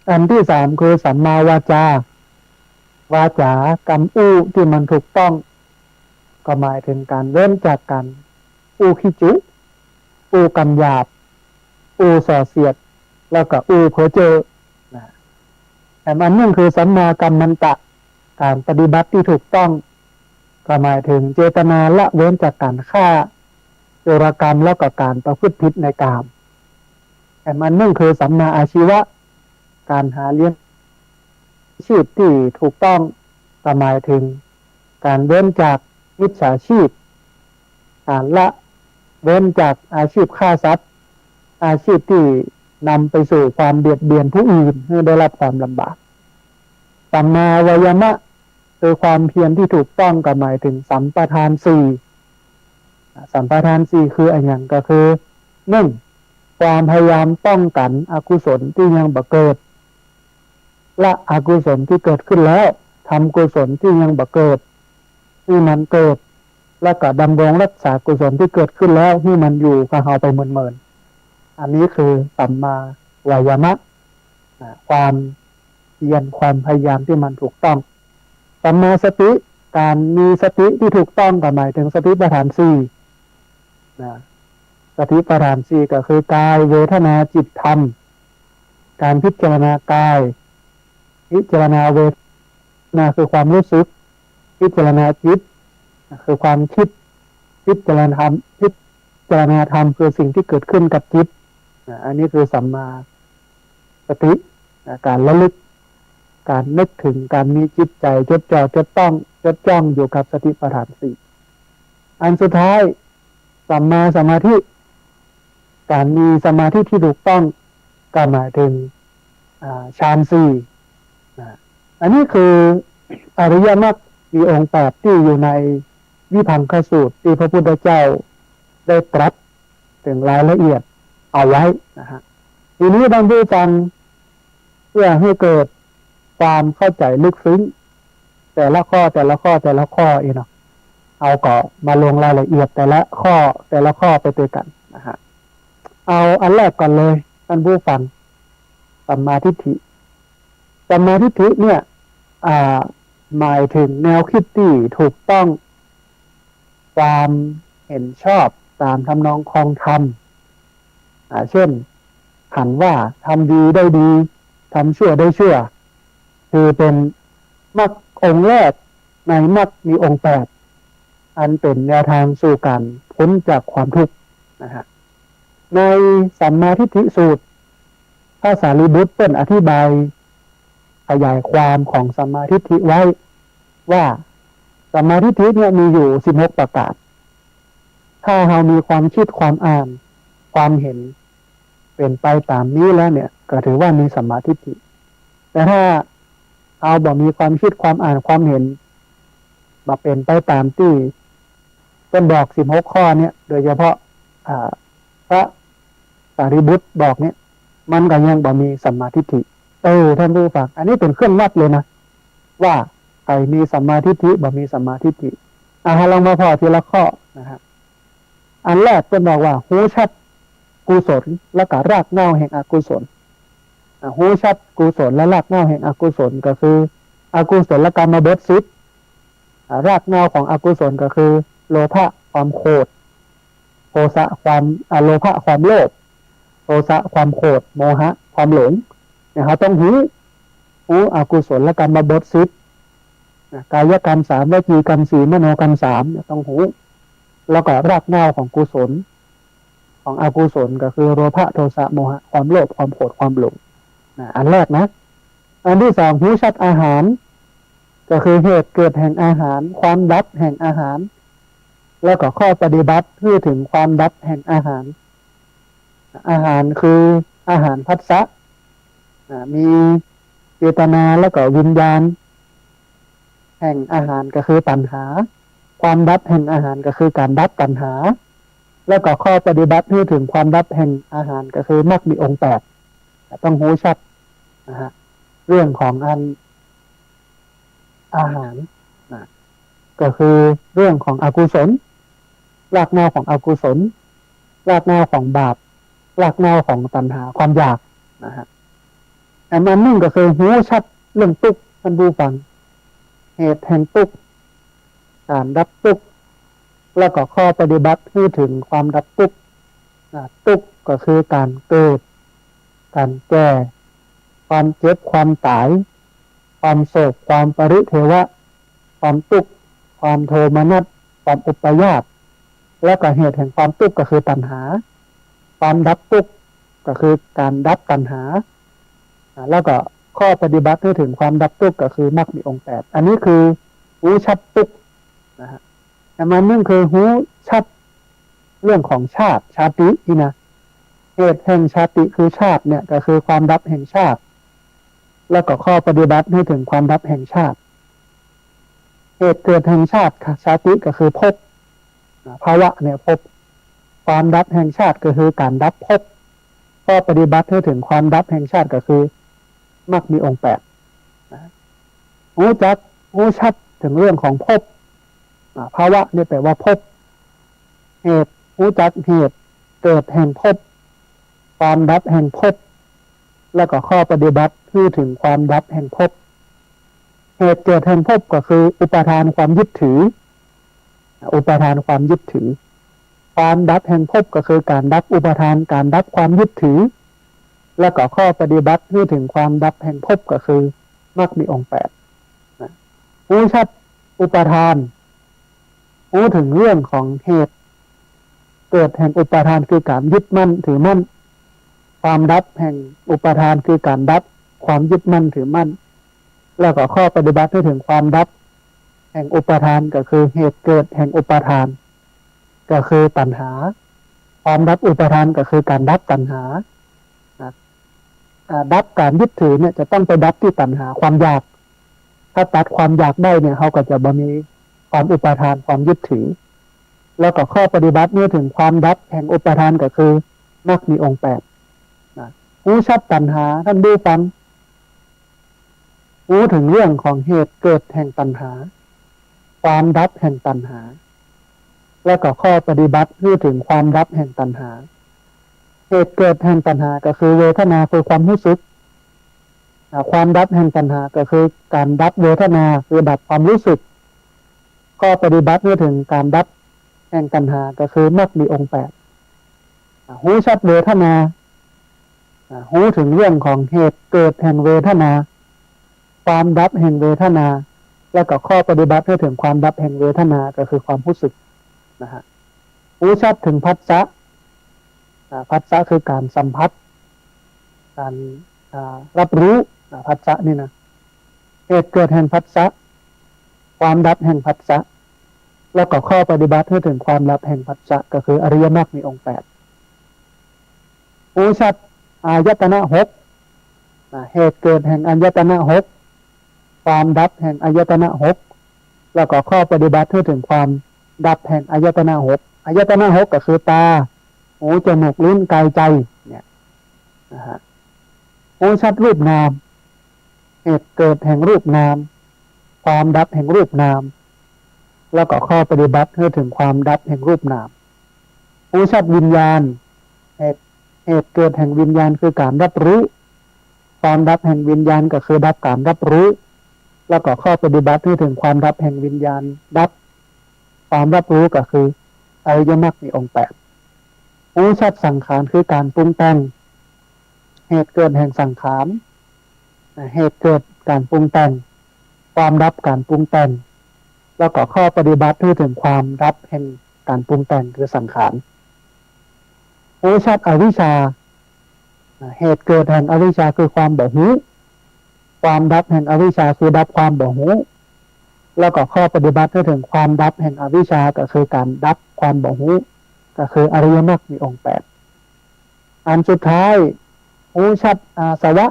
อันที่สามคือสัมมาวาจาวาจากำอู้ที่มันถูกต้องก็หมายถึงการเว้นจากการอู้ขี้จุอู้กำหยาบอู้ส่อเสียดแล้วก็อู้เพ้อเจ้อนะแต่อันนึงคือสัมมากัมมันตะการปฏิบัติที่ถูกต้องก็หมายถึงเจตนาละเว้นจากการฆ่าโจรกรรมแล้วก็การประพฤติผิดในกามแต่อันนึงคือสัมมาอาชีวะการหาเลี้ยงชีพที่ถูกต้องก็หมายถึงการเว้นจากมิจฉาชีพการละเว้นจากอาชีพฆ่าสัตว์อาชีพที่นำไปสู่ความเบียดเบียนผู้อื่นให้ได้รับความลำบากสัมมาวายามะคือความเพียรที่ถูกต้องก็หมายถึงสัมปทานสี่สัมปทานสี่คืออะไรอย่างก็คือหนึ่งความพยายามป้องกันอกุศลที่ยังบ่เกิดละอกุศลที่เกิดขึ้นแล้วทำกุศลที่ยังบ่เกิดที่มันเกิดแล้วก็ดำรงรักษากุศลที่เกิดขึ้นแล้วที่มันอยู่กับเราไปเมินๆอันนี้คือสัมมาวายามะความเพียรความพยายามที่มันถูกต้องสัมมาสติการมีสติที่ถูกต้องก็หมายถึงสติปัฏฐานสี่สติปัฏฐานสี่ก็คือกายเวทนาจิตธรรมการพิจารณากายพิจารณาเวทนาคือความรู้สึกพิจารณาจิตคือความคิดพิจารณาธรรมพิจารณาธรรมคือสิ่งที่เกิดขึ้นกับจิตอันนี้คือสัมมาสติการระลึกการนึกถึงการมีจิตใจจดจ่อจดจ้องอยู่กับสติปัฏฐานสี่อันสุดท้ายสัมมาสมาธิการมีสมาธิที่ถูกต้องก็หมายถึงฌานสี่อันนี้คืออริยมรรคมีองค์แปดที่อยู่ในวิพังคสูตรที่พระพุทธเจ้าได้ตรัสถึงรายละเอียดเอาไว้นะฮะทีนี้ท่านผู้ฟังเพื่อให้เกิดความเข้าใจลึกซึ้งแต่ละข้อเองเนาะเอาก็มาลงรายละเอียดแต่ละข้อไปด้วยกันนะฮะเอาอันแรกก่อนเลยท่านผู้ฟังสัมมาทิฏฐิสัมมาทิฏฐิเนี่ยหมายถึงแนวคิดที่ถูกต้องความเห็นชอบตามทำนองครองธรรมเช่นหันว่าทำดีได้ดีทำชั่วได้ชั่วคือเป็นมรรคองค์แรกในมรรคมีองค์แปดอันเป็นแนวทางสู่การพ้นจากความทุกข์นะฮะในสัมมาทิฏฐิสูตรพระสารีบุตรเป็นอธิบายขยายความของสัมมาทิฏฐิไว้ว่าสัมมาทิฏฐิเนี่ยมีอยู่16ประการถ้าเรามีความคิดความอ่านความเห็นเป็นไปตามนี้แล้วเนี่ยก็ถือว่ามีสัมมาทิฏฐิแต่ถ้าเอาบ่มีความคิดความอ่านความเห็นมาเป็นไปตามที่ต้นบอก16ข้อเนี่ยโดยเฉพาะพระสารีบุตรบอกเนี่ยมันก็ยังบ่มีสัมมาทิฏฐิท่านผู้ฟังอันนี้เป็นเครื่องวัดเลยนะว่าใครมีสัมมาทิฏฐิบ่มีสัมมาทิฏฐิลองมาพอทีละข้อนะครับอันแรกต้นบอกว่าหูชัดกุศลและก็รากเหง้าแห่งอกุศลหูชัดกุศลและรากเหง้าแห่งอกุศลก็คืออกุศลกรรมบท10รากเหง้าของอกุศลก็คือโลภะความโกรธโทสะความโลภะความโลภโทสะความโกรธโมหะความหลงนะครับต้องหูอกุศลกรรมบท10กายกรรม3วจีกรรม4มโนกรรม3ต้องหูแล้วก็รากเหง้าของกุศลของอกุศลก็คือโลภะโทสะโมหะความโลภความโกรธความหลงอันแรกนะอันที่สองหูชัดอาหารก็คือเหตุเกิดแห่งอาหารความดับแห่งอาหารแล้วก็ข้อปฏิบัติเพื่อถึงความดับแห่งอาหารคืออาหารภัสสะมีเจตนาแล้วก็วิญญาณแห่งอาหารก็คือตัณหาความดับแห่งอาหารก็คือการดับตัณหาแล้วก็ข้อปฏิบัติเพื่อถึงความดับแห่งอาหารก็คือมรรคมีองค์8ต้องหูชัดนะฮะเรื่องของอาหารก็คือเรื่องของอกุศลรากเหง้าของอกุศลรากเหง้าของบาปรากเหง้าของตัณหาความอยากนะฮะ อันหนึ่งก็คือหูชัดเรื่องทุกข์ท่านผู้ฟังเหตุแห่งทุกข์การดับทุกข์แล้วก็ข้อปฏิบัติที่ถึงความดับทุกข์ทุกข์ก็คือการเกิดการแก่ความเจ็บความตายความโศกความปริเทวะความทุกข์ความโทมนัสความอุปยาตแล้วก็เหตุแห่งความทุกข์ก็คือตัณหาความดับทุกข์ก็คือการดับตัณหาแล้วก็ข้อปฏิบัติที่ถึงความดับทุกข์ก็คือมรรคมีองค์8อันนี้คือหูชัดทุกข์นะฮะแต่มันนึ่งคือหูชัดเรื่องของชาตินี่นะเหตุแห่งชาติคือชาติเนี่ยก็คือความดับแห่งชาติแล้วก็ข้อปฏิบัติให้ถึงความดับแห่งชาติเหตุเกิดแห่งชาติชาติก็คือภพภาวะเนี่ยภพความดับแห่งชาติก็คือการดับภพข้อปฏิบัติให้ถึงความดับแห่งชาติก็คือมรรคมีองค์8หูชัดถึงเรื่องของภพภาวะเนี่ยแปลว่าภพเหตุหูจักเหตุเกิดแห่งภพความดับแห่งภพแล้วก็ข้อปฏิบัติที่ถึงความดับแห่งภพเหตุเกิดแห่งภพก็คืออุปาทานความยึดถืออุปาทานความยึดถือความดับแห่งภพก็คือการดับอุปาทานการดับความยึดถือแล้วก็ข้อปฏิบัติที่ถึงความดับแห่งภพก็คือมรรคมีองค์8หูชัดอุปาทานหูถึงเรื่องของเหตุเกิดแห่งอุปาทานคือการยึดมั่นถือมั่นความดับแห่งอุปาทานคือการดับความยึดมั่นถือมั่นแล้วก็ข้อปฏิบัติให้ถึงความดับแห่งอุปาทานก็คือเหตุเกิดแห่งอุปาทานก็คือตัณหาความดับอุปาทานก็คือการดับตัณหาดับการยึดถือเนี่ยจะต้องไปดับที่ตัณหาความอยากถ้าตัดความอยากได้เนี่ยเขาก็จะบ่มีความอุปาทานความยึดถือแล้วก็ข้อปฏิบัติเนี่ยถึงความดับแห่งอุปาทานก็คือมรรคมีองค์8หูชัดตัณหาท่านดูฟังหูถึงเรื่องของเหตุเกิดแห่งตัณหาความดับแห่งตัณหาแล้วก็ข้อปฏิบัติที่ถึงความดับแห่งตัณหาเหตุเกิดแห่งตัณหาก็คือเวทนาคือความรู้สึกความดับแห่งตัณหาก็คือการดับเวทนาคือดับความรู้สึกข้อปฏิบัติที่ถึงการดับแห่งตัณหาก็คือมรรคมีองค์8หูชัดเวทนาหูถึงเรื่องของเหตุเกิดแห่งเวทนาความดับแห่งเวทนาแล้วก็ข้อปฏิบัติให้ถึงความดับแห่งเวทนาก็คือความรู้สึกนะฮะหูชัดถึงผัสสะผัสสะคือการสัมผัสการรับรู้ผัสสะนี่นะเหตุเกิดแห่งผัสสะความดับแห่งผัสสะแล้วก็ข้อปฏิบัติให้ถึงความดับแห่งผัสสะก็คืออริยมรรคมีองค์8หูชัดอายตนะ6เหตุเกิดแห่งอายตนะ6ความดับแห่งอายตนะ6แล้วก็ข้อปฏิบัติให้ถึงความดับแห่งอายตนะ6อายตนะ6ก็คือตาหูจมูกลิ้นกายใจเนี่ยนะฮะหูชัดรูปนามเหตุเกิดแห่งรูปนามความดับแห่งรูปนามแล้วก็ข้อปฏิบัติให้ถึงความดับแห่งรูปนามหูชัดวิญญาณเหตุเกิดแห่งวิญญาณคือการรับรู้ความดับแห่งวิญญาณก็คือดับการรับรู้แล้วก็ข้อปฏิบัติให้ถึงความดับแห่งวิญญาณดับความรับรู้ก็คืออริยมรรคมีองค์8หูชัดสังขารคือการปรุงแต่งเหตุเกิดแห่งสังขารเหตุเกิดการปรุงแต่งความดับการปรุงแต่งแล้วก็ข้อปฏิบัติให้ถึงความดับแห่งการปรุงแต่งคือสังขารหูชัดอวิชชาเหตุเกิดแห่งอวิชชาคือความบ่รู้ความดับแห่งอวิชชาคือดับความบ่รู้แล้วก็ข้อปฏิบัติให้ถึงความดับแห่งอวิชชาก็คือการดับความบ่รู้ก็คืออริยมรรคมีองค์8อันสุดท้ายหูชัดอาสวะ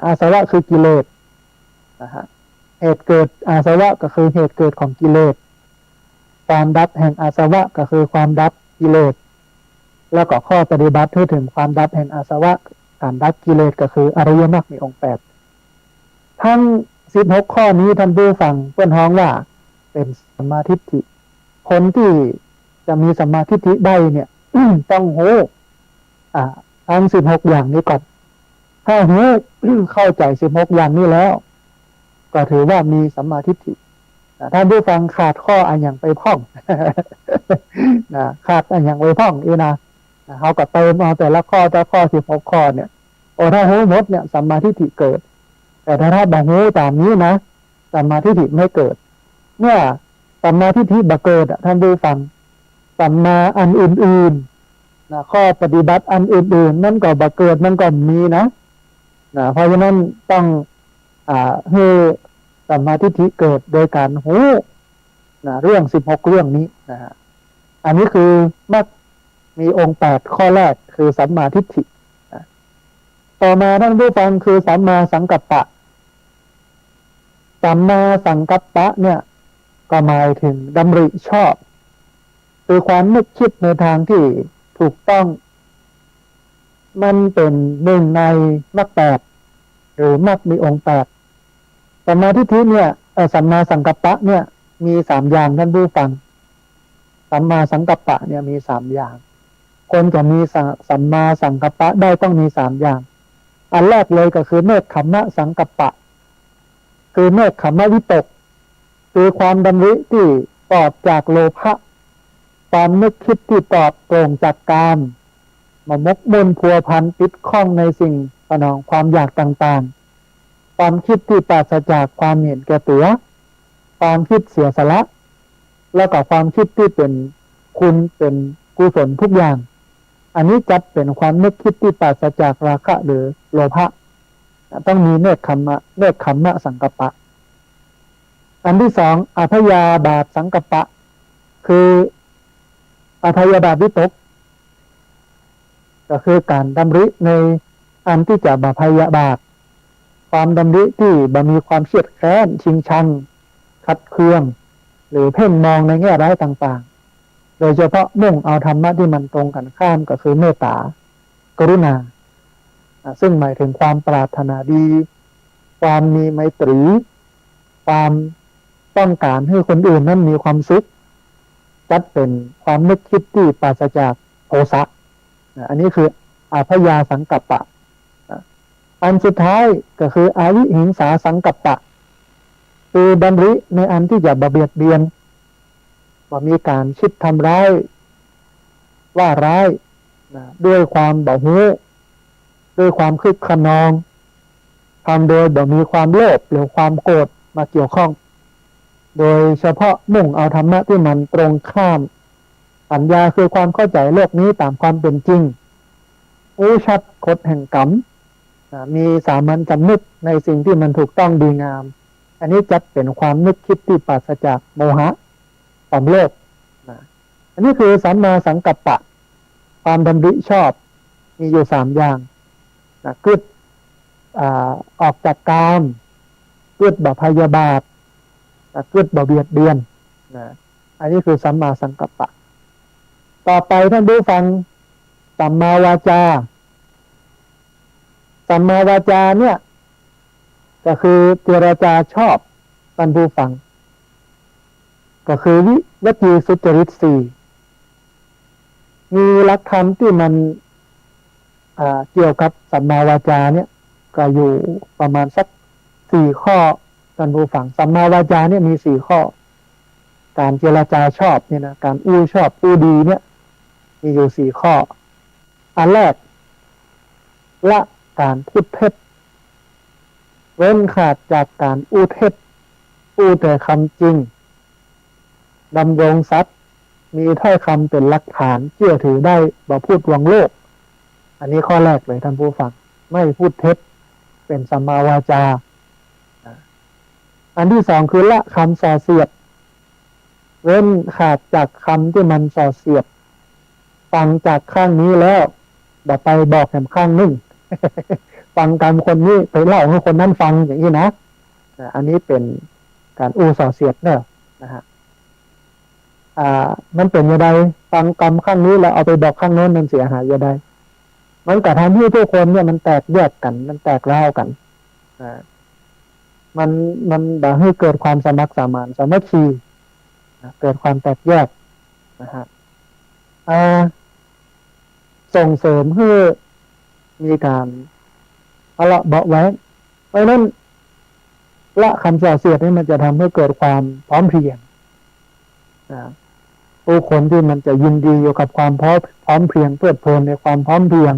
อาสวะคือกิเลสนะฮะเหตุเกิดอาสวะก็คือเหตุเกิดของกิเลสความดับแห่งอาสวะก็คือความดับกิเลสแล้วก็ข้อปฏิบัติให้ถึงความดับแห่งอาสวะการดับกิเลสก็คืออริยมรรคมีองค์8ทั้ง16ข้อนี้ท่านผู้ฟังเพื่อนฮ้องว่าเป็นสัมมาทิฏฐิคนที่จะมีสัมมาทิฏฐิได้เนี่ย ต้องโหทั้ง16อย่างนี้ก่อน ถ้าหูเข้าใจ16อย่างนี้แล้วก็ถือว่ามีสัมมาทิฏฐิท่านผู้ฟังขาดข้ออันอย่างไปพ่อง นะขาดอันอย่างไปพ่องอีนะเขาก็เติมเอาแต่ละข้อ16ข้อเนี่ยโอ้ถ้าหูหมดเนี่ยสัมมาทิฏฐิเกิดแต่ถ้าบางหูตามนี้นะสัมมาทิฏฐิไม่เกิดเมื่อสัมมาทิฏฐิบ่เกิดท่านผู้ฟังสัมมาอันอื่นๆนะข้อปฏิบัติอันอื่นๆนั่นก็บ่เกิดมันก็มีนะเพราะฉะนั้นต้องให้สัมมาทิฏฐิเกิดโดยการหูเรื่อง16เรื่องนี้นะฮะอันนี้คือมักมีองค์8ข้อแรกคือสัมมาทิฏฐิต่อมาท่านผู้ฟังคือสัมมาสังกัปปะสัมมาสังกัปปะเนี่ยก็หมายถึงดำริชอบคือความนึกคิดในทางที่ถูกต้องมันเป็นหนึ่งในมรรค8หรือมรรคมีองค์8สัมมาทิฏฐิเนี่ยสัมมาสังกัปปะเนี่ยมี3อย่างท่านผู้ฟังสัมมาสังกัปปะเนี่ยมี3อย่างคนจะมีสัมมาสังกัปปะได้ต้องมี3อย่างอันแรกเลยก็คือเนกขัมมะสังกัปปะคือเนกขัมมะวิตกคือความดำริที่ปลอดจากโลภะความนึกคิดที่ปลอดโปร่งจากกามมามกมุ่นพัวพันติดข้องในสิ่งสนองความอยากต่างๆความคิดที่ปราศจากความเห็นแก่ตัวความคิดเสียสละแล้วก็ความคิดที่เป็นคุณเป็นกุศลทุกอย่างอันนี้จัดเป็นความนึกคิดที่ปราศจากราคะหรือโลภะต้องมีเนกขัมมะสังกัปปะอันที่สองอัพยาบาทสังกัปปะคืออัพยาบาทวิตกก็คือการดำริในอันที่จะบาพยาบาทความดำริที่บ่มีความเฉียดแค้นชิงชังขัดเคืองหรือเพ่งมองในแง่ร้ายต่างๆโดยเฉพาะมุ่งเอาธรรมะที่มันตรงกันข้ามก็คือเมตตากรุณาซึ่งหมายถึงความปรารถนาดีความมีไมตรีความต้องการให้คนอื่นนั้นมีความสุขจัดเป็นความนึกคิดที่ปราศจากโทสะอันนี้คืออาพยาสังกัปปะอันสุดท้ายก็คืออาวิหิงสาสังกัปปะคือดำริในอันที่จะเบียดเบียนว่ามีการคิดทำร้ายว่าร้ายด้วยความบ่หูด้วยความคึกขนองทำโดยบ่มีความโลภหรือความโกรธมาเกี่ยวข้องโดยเฉพาะมุ่งเอาธรรมะที่มันตรงข้ามปัญญาคือความเข้าใจโลกนี้ตามความเป็นจริงรู้ชัดกฎแห่งกรรมมีสามัญสำนึกในสิ่งที่มันถูกต้องดีงามอันนี้จัดเป็นความนึกคิดที่ปราศจากโมหะความโลภอันนี้คือสัมมาสังกัปปะความดำริชอบมีอยู่3อย่างกึศออกจากกามกึศบ่พยาบาทกึศบ่เบียดเบียนอันนี้คือสัมมาสังกัปปะต่อไปท่านผู้ฟังสัมมาวาจาสัมมาวาจาเนี่ยก็คือเจรจาชอบท่านผู้ฟังก็คือวจีสุจริต4มีหลักธรรมที่มันเกี่ยวกับสัมมาวาจาเนี่ยก็อยู่ประมาณสัก4ข้อท่านผู้ฟังสัมมาวาจาเนี่ยมี4ข้อการเจรจาชอบเนี่ยนะการอู้ชอบอู้ดีเนี่ยมีอยู่4ข้ออันแรกละการพูดเท็จเว้นขาดจากการอู้เท็จอู้แต่คำจริงดำรงทรัพย์มีถ้อยคำเป็นหลักฐานเชื่อถือได้บ่พูดลวงโลกอันนี้ข้อแรกเลยท่านผู้ฟังไม่พูดเท็จเป็นสัมมาวาจาอันที่สองคือละคำส่อเสียดเว้นขาดจากคำที่มันส่อเสียดฟังจากข้างนี้แล้วบ่ไปบอกแถมข้างนึง ฟังกันคนนี้ไปเล่าให้คนนั้นฟังอย่างนี้นะอันนี้เป็นการอู้ส่อเสียดเนอะนะฮะมันเป็นยังไงฟังกรรมข้างนี้แล้วเอาไปบอกข้างโน้นมันเสียหายยังไงมันกระทำให้ทุกคนเนี่ยมันแตกแยกกันมันแตกร้าวกันมันด่าให้เกิดความสมัครสมานสามัคคีเกิดความแตกแยกนะฮะส่งเสริมให้มีการ ทะเลาะเบาะแว้งเพราะนั้นละคำส่อเสียดนี่มันจะทำให้เกิดความพร้อมเพรียงผู้คนที่มันจะยินดีอยู่กับความพร้อมเพรียงเพลิดเพลินในความพร้อมเพรียง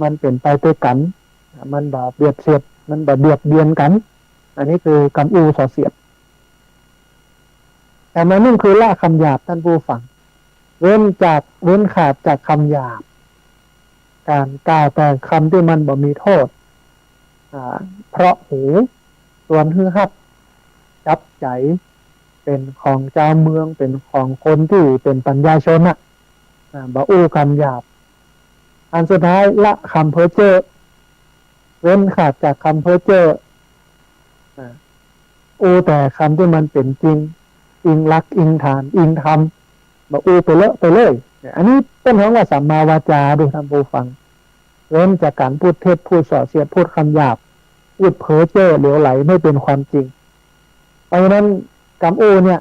มันเป็นไปด้วยกันมันแบบเบียดเสียดมันแบบเบียดเบียนกันอันนี้คือกำอูส่อเสียดแต่มันนั่นคือละคำหยาบท่านผู้ฟังเว้นขาดจากคำหยาบการกล่าวแต่คำที่มันบ่มีโทษเพราะหูส่วนฮือฮับจับใจเป็นของเจ้าเมืองเป็นของคนที่เป็นปัญญาชนบ่อู้คำหยาบอันสุดท้ายละคำเพ้อเจ้อเว้นขาดจากคำเพ้อเจ้ออู้แต่คำที่มันเป็นจริงอิงลักอิงฐานอิงธรรมบ่อู้ไปเลอะไปเลยอันนี้เป็นของว่าสัมมาวาจาดูท่านผู้ฟังเว้นจากการพูดเท็จพูดส่อเสียดพูดคำหยาบพูดเพ้อเจ้อเหลวไหลไม่เป็นความจริงเพราะฉะนั้นกำอู้เนี่ย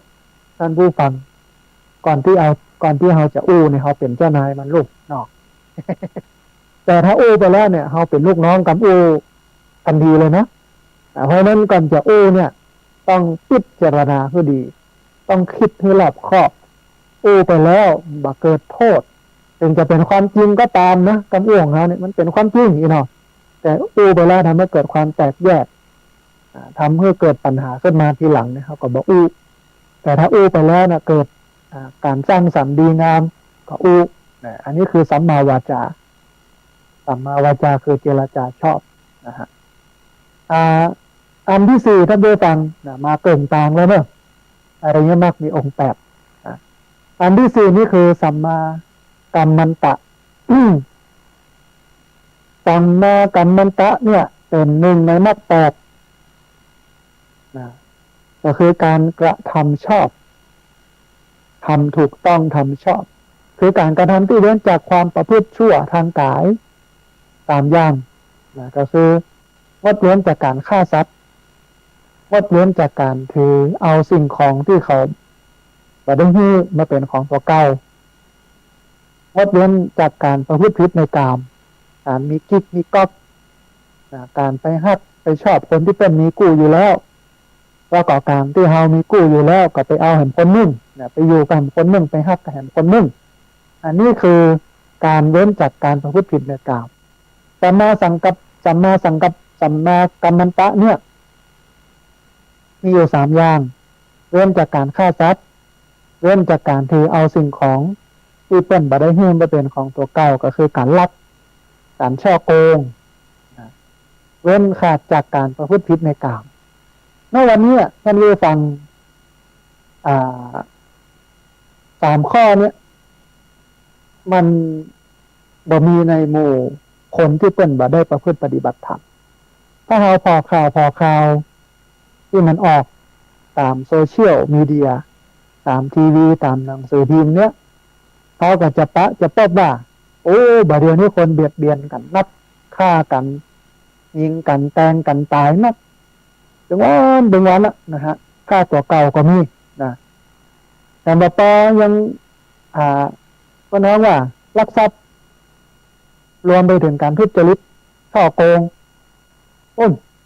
ท่านผู้ฟังก่อนที่เราจะอู้เนี่ยเขาเป็นเจ้านายมันลูกนอก แต่ถ้าอู้ไปแล้วเนี่ยเขาเป็นลูกน้องกำอู้ทันทีเลยนะเพราะฉะนั้นก่อนจะอู้เนี่ยต้องพิจารณาให้ดีต้องคิดให้รอบคอบอู้ไปแล้วบ่เกิดโทษถึงจะเป็นความจริงก็ตามนะกำอู้ของเขาเนี่ยมันเป็นความจริงอีเนาะแต่อู้ไปแล้วทำให้เกิดความแตกแยกทำให้เกิดปัญหาขึ้นมาทีหลังเนี่ยเขาก็บอกอู้แต่ถ้าอู้ไปแล้วนะเกิดการสร้างสรรค์ดีงามก็อู้อันนี้คือสัมมาวาจาสัมมาวาจาคือเจรจาชอบนะฮะอันที่สี่ท่านผู้ฟังมาเกินต่างแล้วเนอะอะไรเงี้ยมากมีองค์แปดอันที่สี่นี่คือสัมมากัมมันตะสัมมากัมมันตะเนี่ยเป็นหนึ่งในมรรคแปดก็คือการกระทำชอบทำถูกต้องทำชอบคือการกระทำที่เว้นจากความประพฤติชั่วทางกายตามอย่างก็คืองดเว้นจากการฆ่าสัตว์งดเว้นจากการถือเอาสิ่งของที่เขาบ่ได้ให้มาเป็นของตัวเก่างดเว้นจากการประพฤติผิดในกามการมีกิ๊กมีก๊อกการไปฮักไปชอบคนที่เป็นมีกู้อยู่แล้วว่าก่อการที่เฮามีกู้อยู่แล้วก็ไปเอาเห็นคนนึงไปอยู่กับคนนึงไปฮักกับเห็นคนนึงอันนี้คือการเว้นจากการประพฤติผิดในกามสัมมากัมมันตะเนี่ยมีอยู่สามอย่างเว้นจากการฆ่าสัตว์เว้นจากการถือเอาสิ่งของที่เป็นบ่ได้เฮื่อมเป็นของตัวเก่าก็คือการลักการช่อโกงเว้นขาดจากการประพฤติผิดในกามในวันนี้ท่านผู้ฟังสามข้อเนี้ยมันบ่มีในหมู่คนที่เป็นบ่ได้ประพฤติปฏิบัติธรรมถ้าเราพอข่าวที่มันออกตามโซเชียลมีเดียตามทีวีตามหนังสือพิมพ์เนี้ยเขาก็จะพบว่าโอ้บ่เดี๋ยวนี้คนเบียดเบียนกันนับฆ่ากันยิงกันแทงกันตายนักถึงวันละนะฮะฆ่าตัวเก่าก็มีนะแต่บ่ปอยังก็น้องว่าลักทรัพย์รวมไปถึงการทุจริตช่อโกง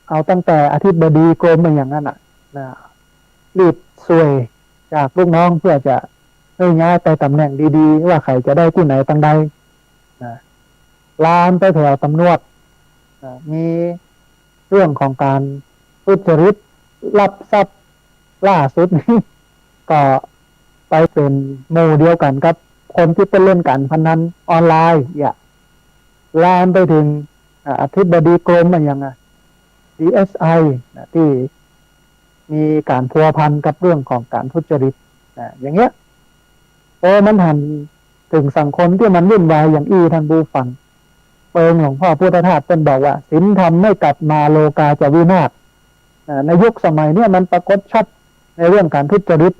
เอาตั้งแต่อธิบดีกรมอย่างนั้นนะรีบซวยจากลูกน้องเพื่อจะให้ย้ายไปตำแหน่งดีๆว่าใครจะได้ที่ไหนตั้งใดลามไปแถวตำรวจมีเรื่องของการทุจริตลักทรัพย์ล่าสุดนี้ก็ไปเป็นหมู่เดียวกันกับคนที่เป็นเล่นการพนันออนไลน์ลามไปถึงอธิบดีกรมอย่างDSI ที่มีการพัวพันกับเรื่องของการทุจริตอย่างเงี้ยมันหันถึงสังคมที่มันวุ่นวายอย่างท่านผู้ฟังเปิงหลวงพ่อพุทธทาสเป็นบอกว่าศีลธรรมไม่กลับมาโลกาจะวินาศในยุคสมัยเนี้ยมันปรากฏชัดในเรื่องการทุจริต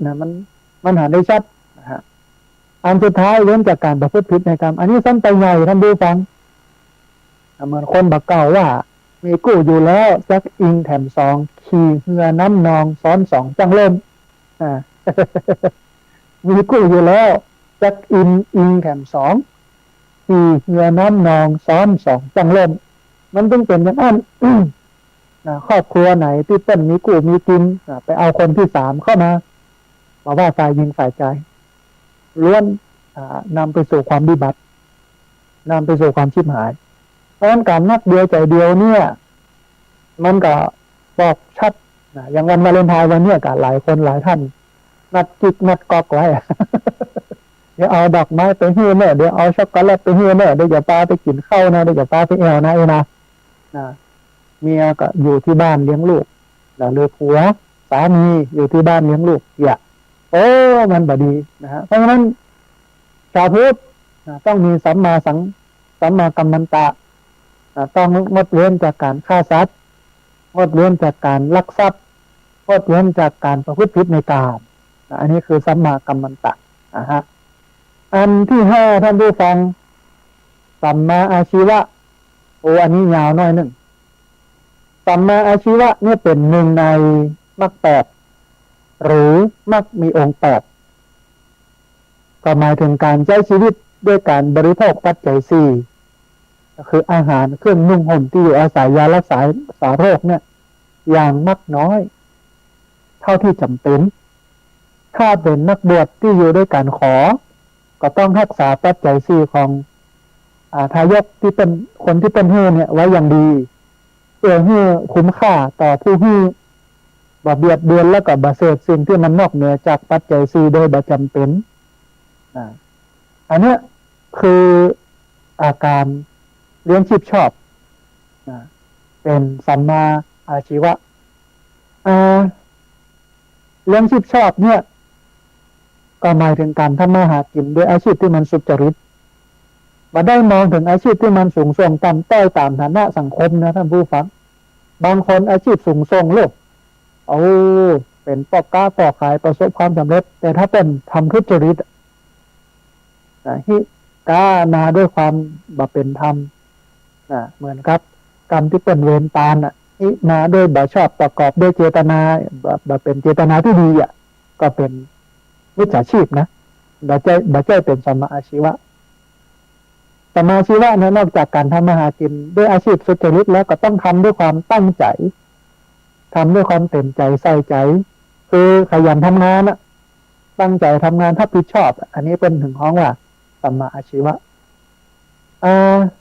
มันหันได้ชัดนะฮะอันสุดท้ายเว้นจากการประพฤติผิดในกรรมอันนี้สั้นไปใหญ่ท่านผู้ฟังเหมือนคนบักเก่าว่ามีกู้อยู่แล้วจักอิงแถมสองขี่เหือน้ำนองซ้อนสองจังเล่มมีกู้อยู่แล้วจักอิงแถมสองขี่เหือน้ำนองซ้อนสองจังเล่ม มันต้องเป็นอย่างนั้น ครอบครัวไหนที่เต้นมีกู่มีกินไปเอาคนที่สามเข้ามาว่าฝ่ายยิงฝ่ายใจล้วนนำไปสู่ความวิบัตินำไปสู่ความชิบหายเพราะฉะนั้นการนักเดียวใจเดียวเนี่ยมันก็บอกชัดอย่างวันวาเลนไทน์วันเนี้ยก็หลายคนหลายท่านนัดจิกนัดกอกไว้ เดี๋ยวเอาดอกไม้ไปให้แม่เดี๋ยวเอาช็อกโกแลตไปให้แม่เดี๋ยวอย่าปาไปกินข้าวนะเดี๋ยวอย่าปาไปแอวนะเมียก็อยู่ที่บ้านเลี้ยงลูกแล้วเลือผัวสามีอยู่ที่บ้านเลี้ยงลูกโอ้มันบดีนะฮะเพราะฉะนั้นชาวพุทธต้องมีสัมมากัมมันตะต้องงดเว้นจากการฆ่าสัตว์งดเว้นจากการลักทรัพย์งดเว้นจากการประพฤติผิดในกามอันนี้คือสัมมากัมมันตะฮะอันที่ห้าท่านผู้ฟังสัมมาอาชีวะอันนี้ยาวหน่อยหนึ่งสัมมาอาชีวะเนี่ยเป็นหนึ่งในมรรคแปดหรือมรรคมีองค์แปดก็หมายถึงการใช้ชีวิตด้วยการบริโภคปัจจัยสี่ก็คืออาหารเครื่องนุ่งห่มที่อยู่อาศัยยารักษาโรคเนี่ยอย่างมากน้อยเท่าที่จำเป็นถ้าเป็นนักบวชที่อยู่ด้วยการขอก็ต้องรักษาปัจจัยสี่ของทายกที่เป็นคนที่เป็นผู้เนี่ยไว้อย่างดีเพื่อให้คุ้มค่าต่อผู้ที่บ่เบียดเบียนแล้วก็บ่เสพสิ่งที่มันนอกเหนือจากปัจจัยสี่โดยบ่จำเป็นอันนี้คืออาการเลี้ยงชีพชอบเป็นสัมมาอาชีวะเลี้ยงชีพชอบเนี่ยก็หมายถึงการทำมาหากินด้วยอาชีพที่มันสุจริตมาได้มองถึงอาชีพที่มันสูงส่งต่ำต้อยตามฐานะสังคมนะท่านผู้ฟังบางคนอาชีพสูงส่งโลกเป็นพ่อค้าพ่อขายประสบความสำเร็จแต่ถ้าเป็นทำทุจริตฮิกามาด้วยความบ่เป็นธรรมเหมือนครับกรรมที่เป็นเวรตาลฮิมาด้วยบ่ชอบประกอบด้วยเจตนาบ่เป็นเจตนาที่ดีก็เป็นมิจฉาชีพนะบ่ใจเป็นสัมมาอาชีวะสัมมาอาชีวะนะนอกจากการทำมาหากินด้วยอาชีพสุจริตแล้วก็ต้องทำด้วยความตั้งใจทำด้วยความเต็มใจใส่ใจคือขยันทำงานตั้งใจทำงานถ้าผิดชอบอันนี้เป็นถึงห้องว่าสัมมาอาชีวะ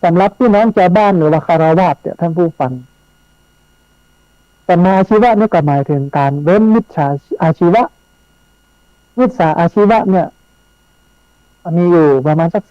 สำหรับพี่น้องชาวบ้านหรือว่าคารวะเนี่ยท่านผู้ฟังสัมมาอาชีวะนี่ก็หมายถึงการเว้นมิจฉาอาชีวะมิจฉาอาชีวะเนี่ยมีอยู่ประมาณสัก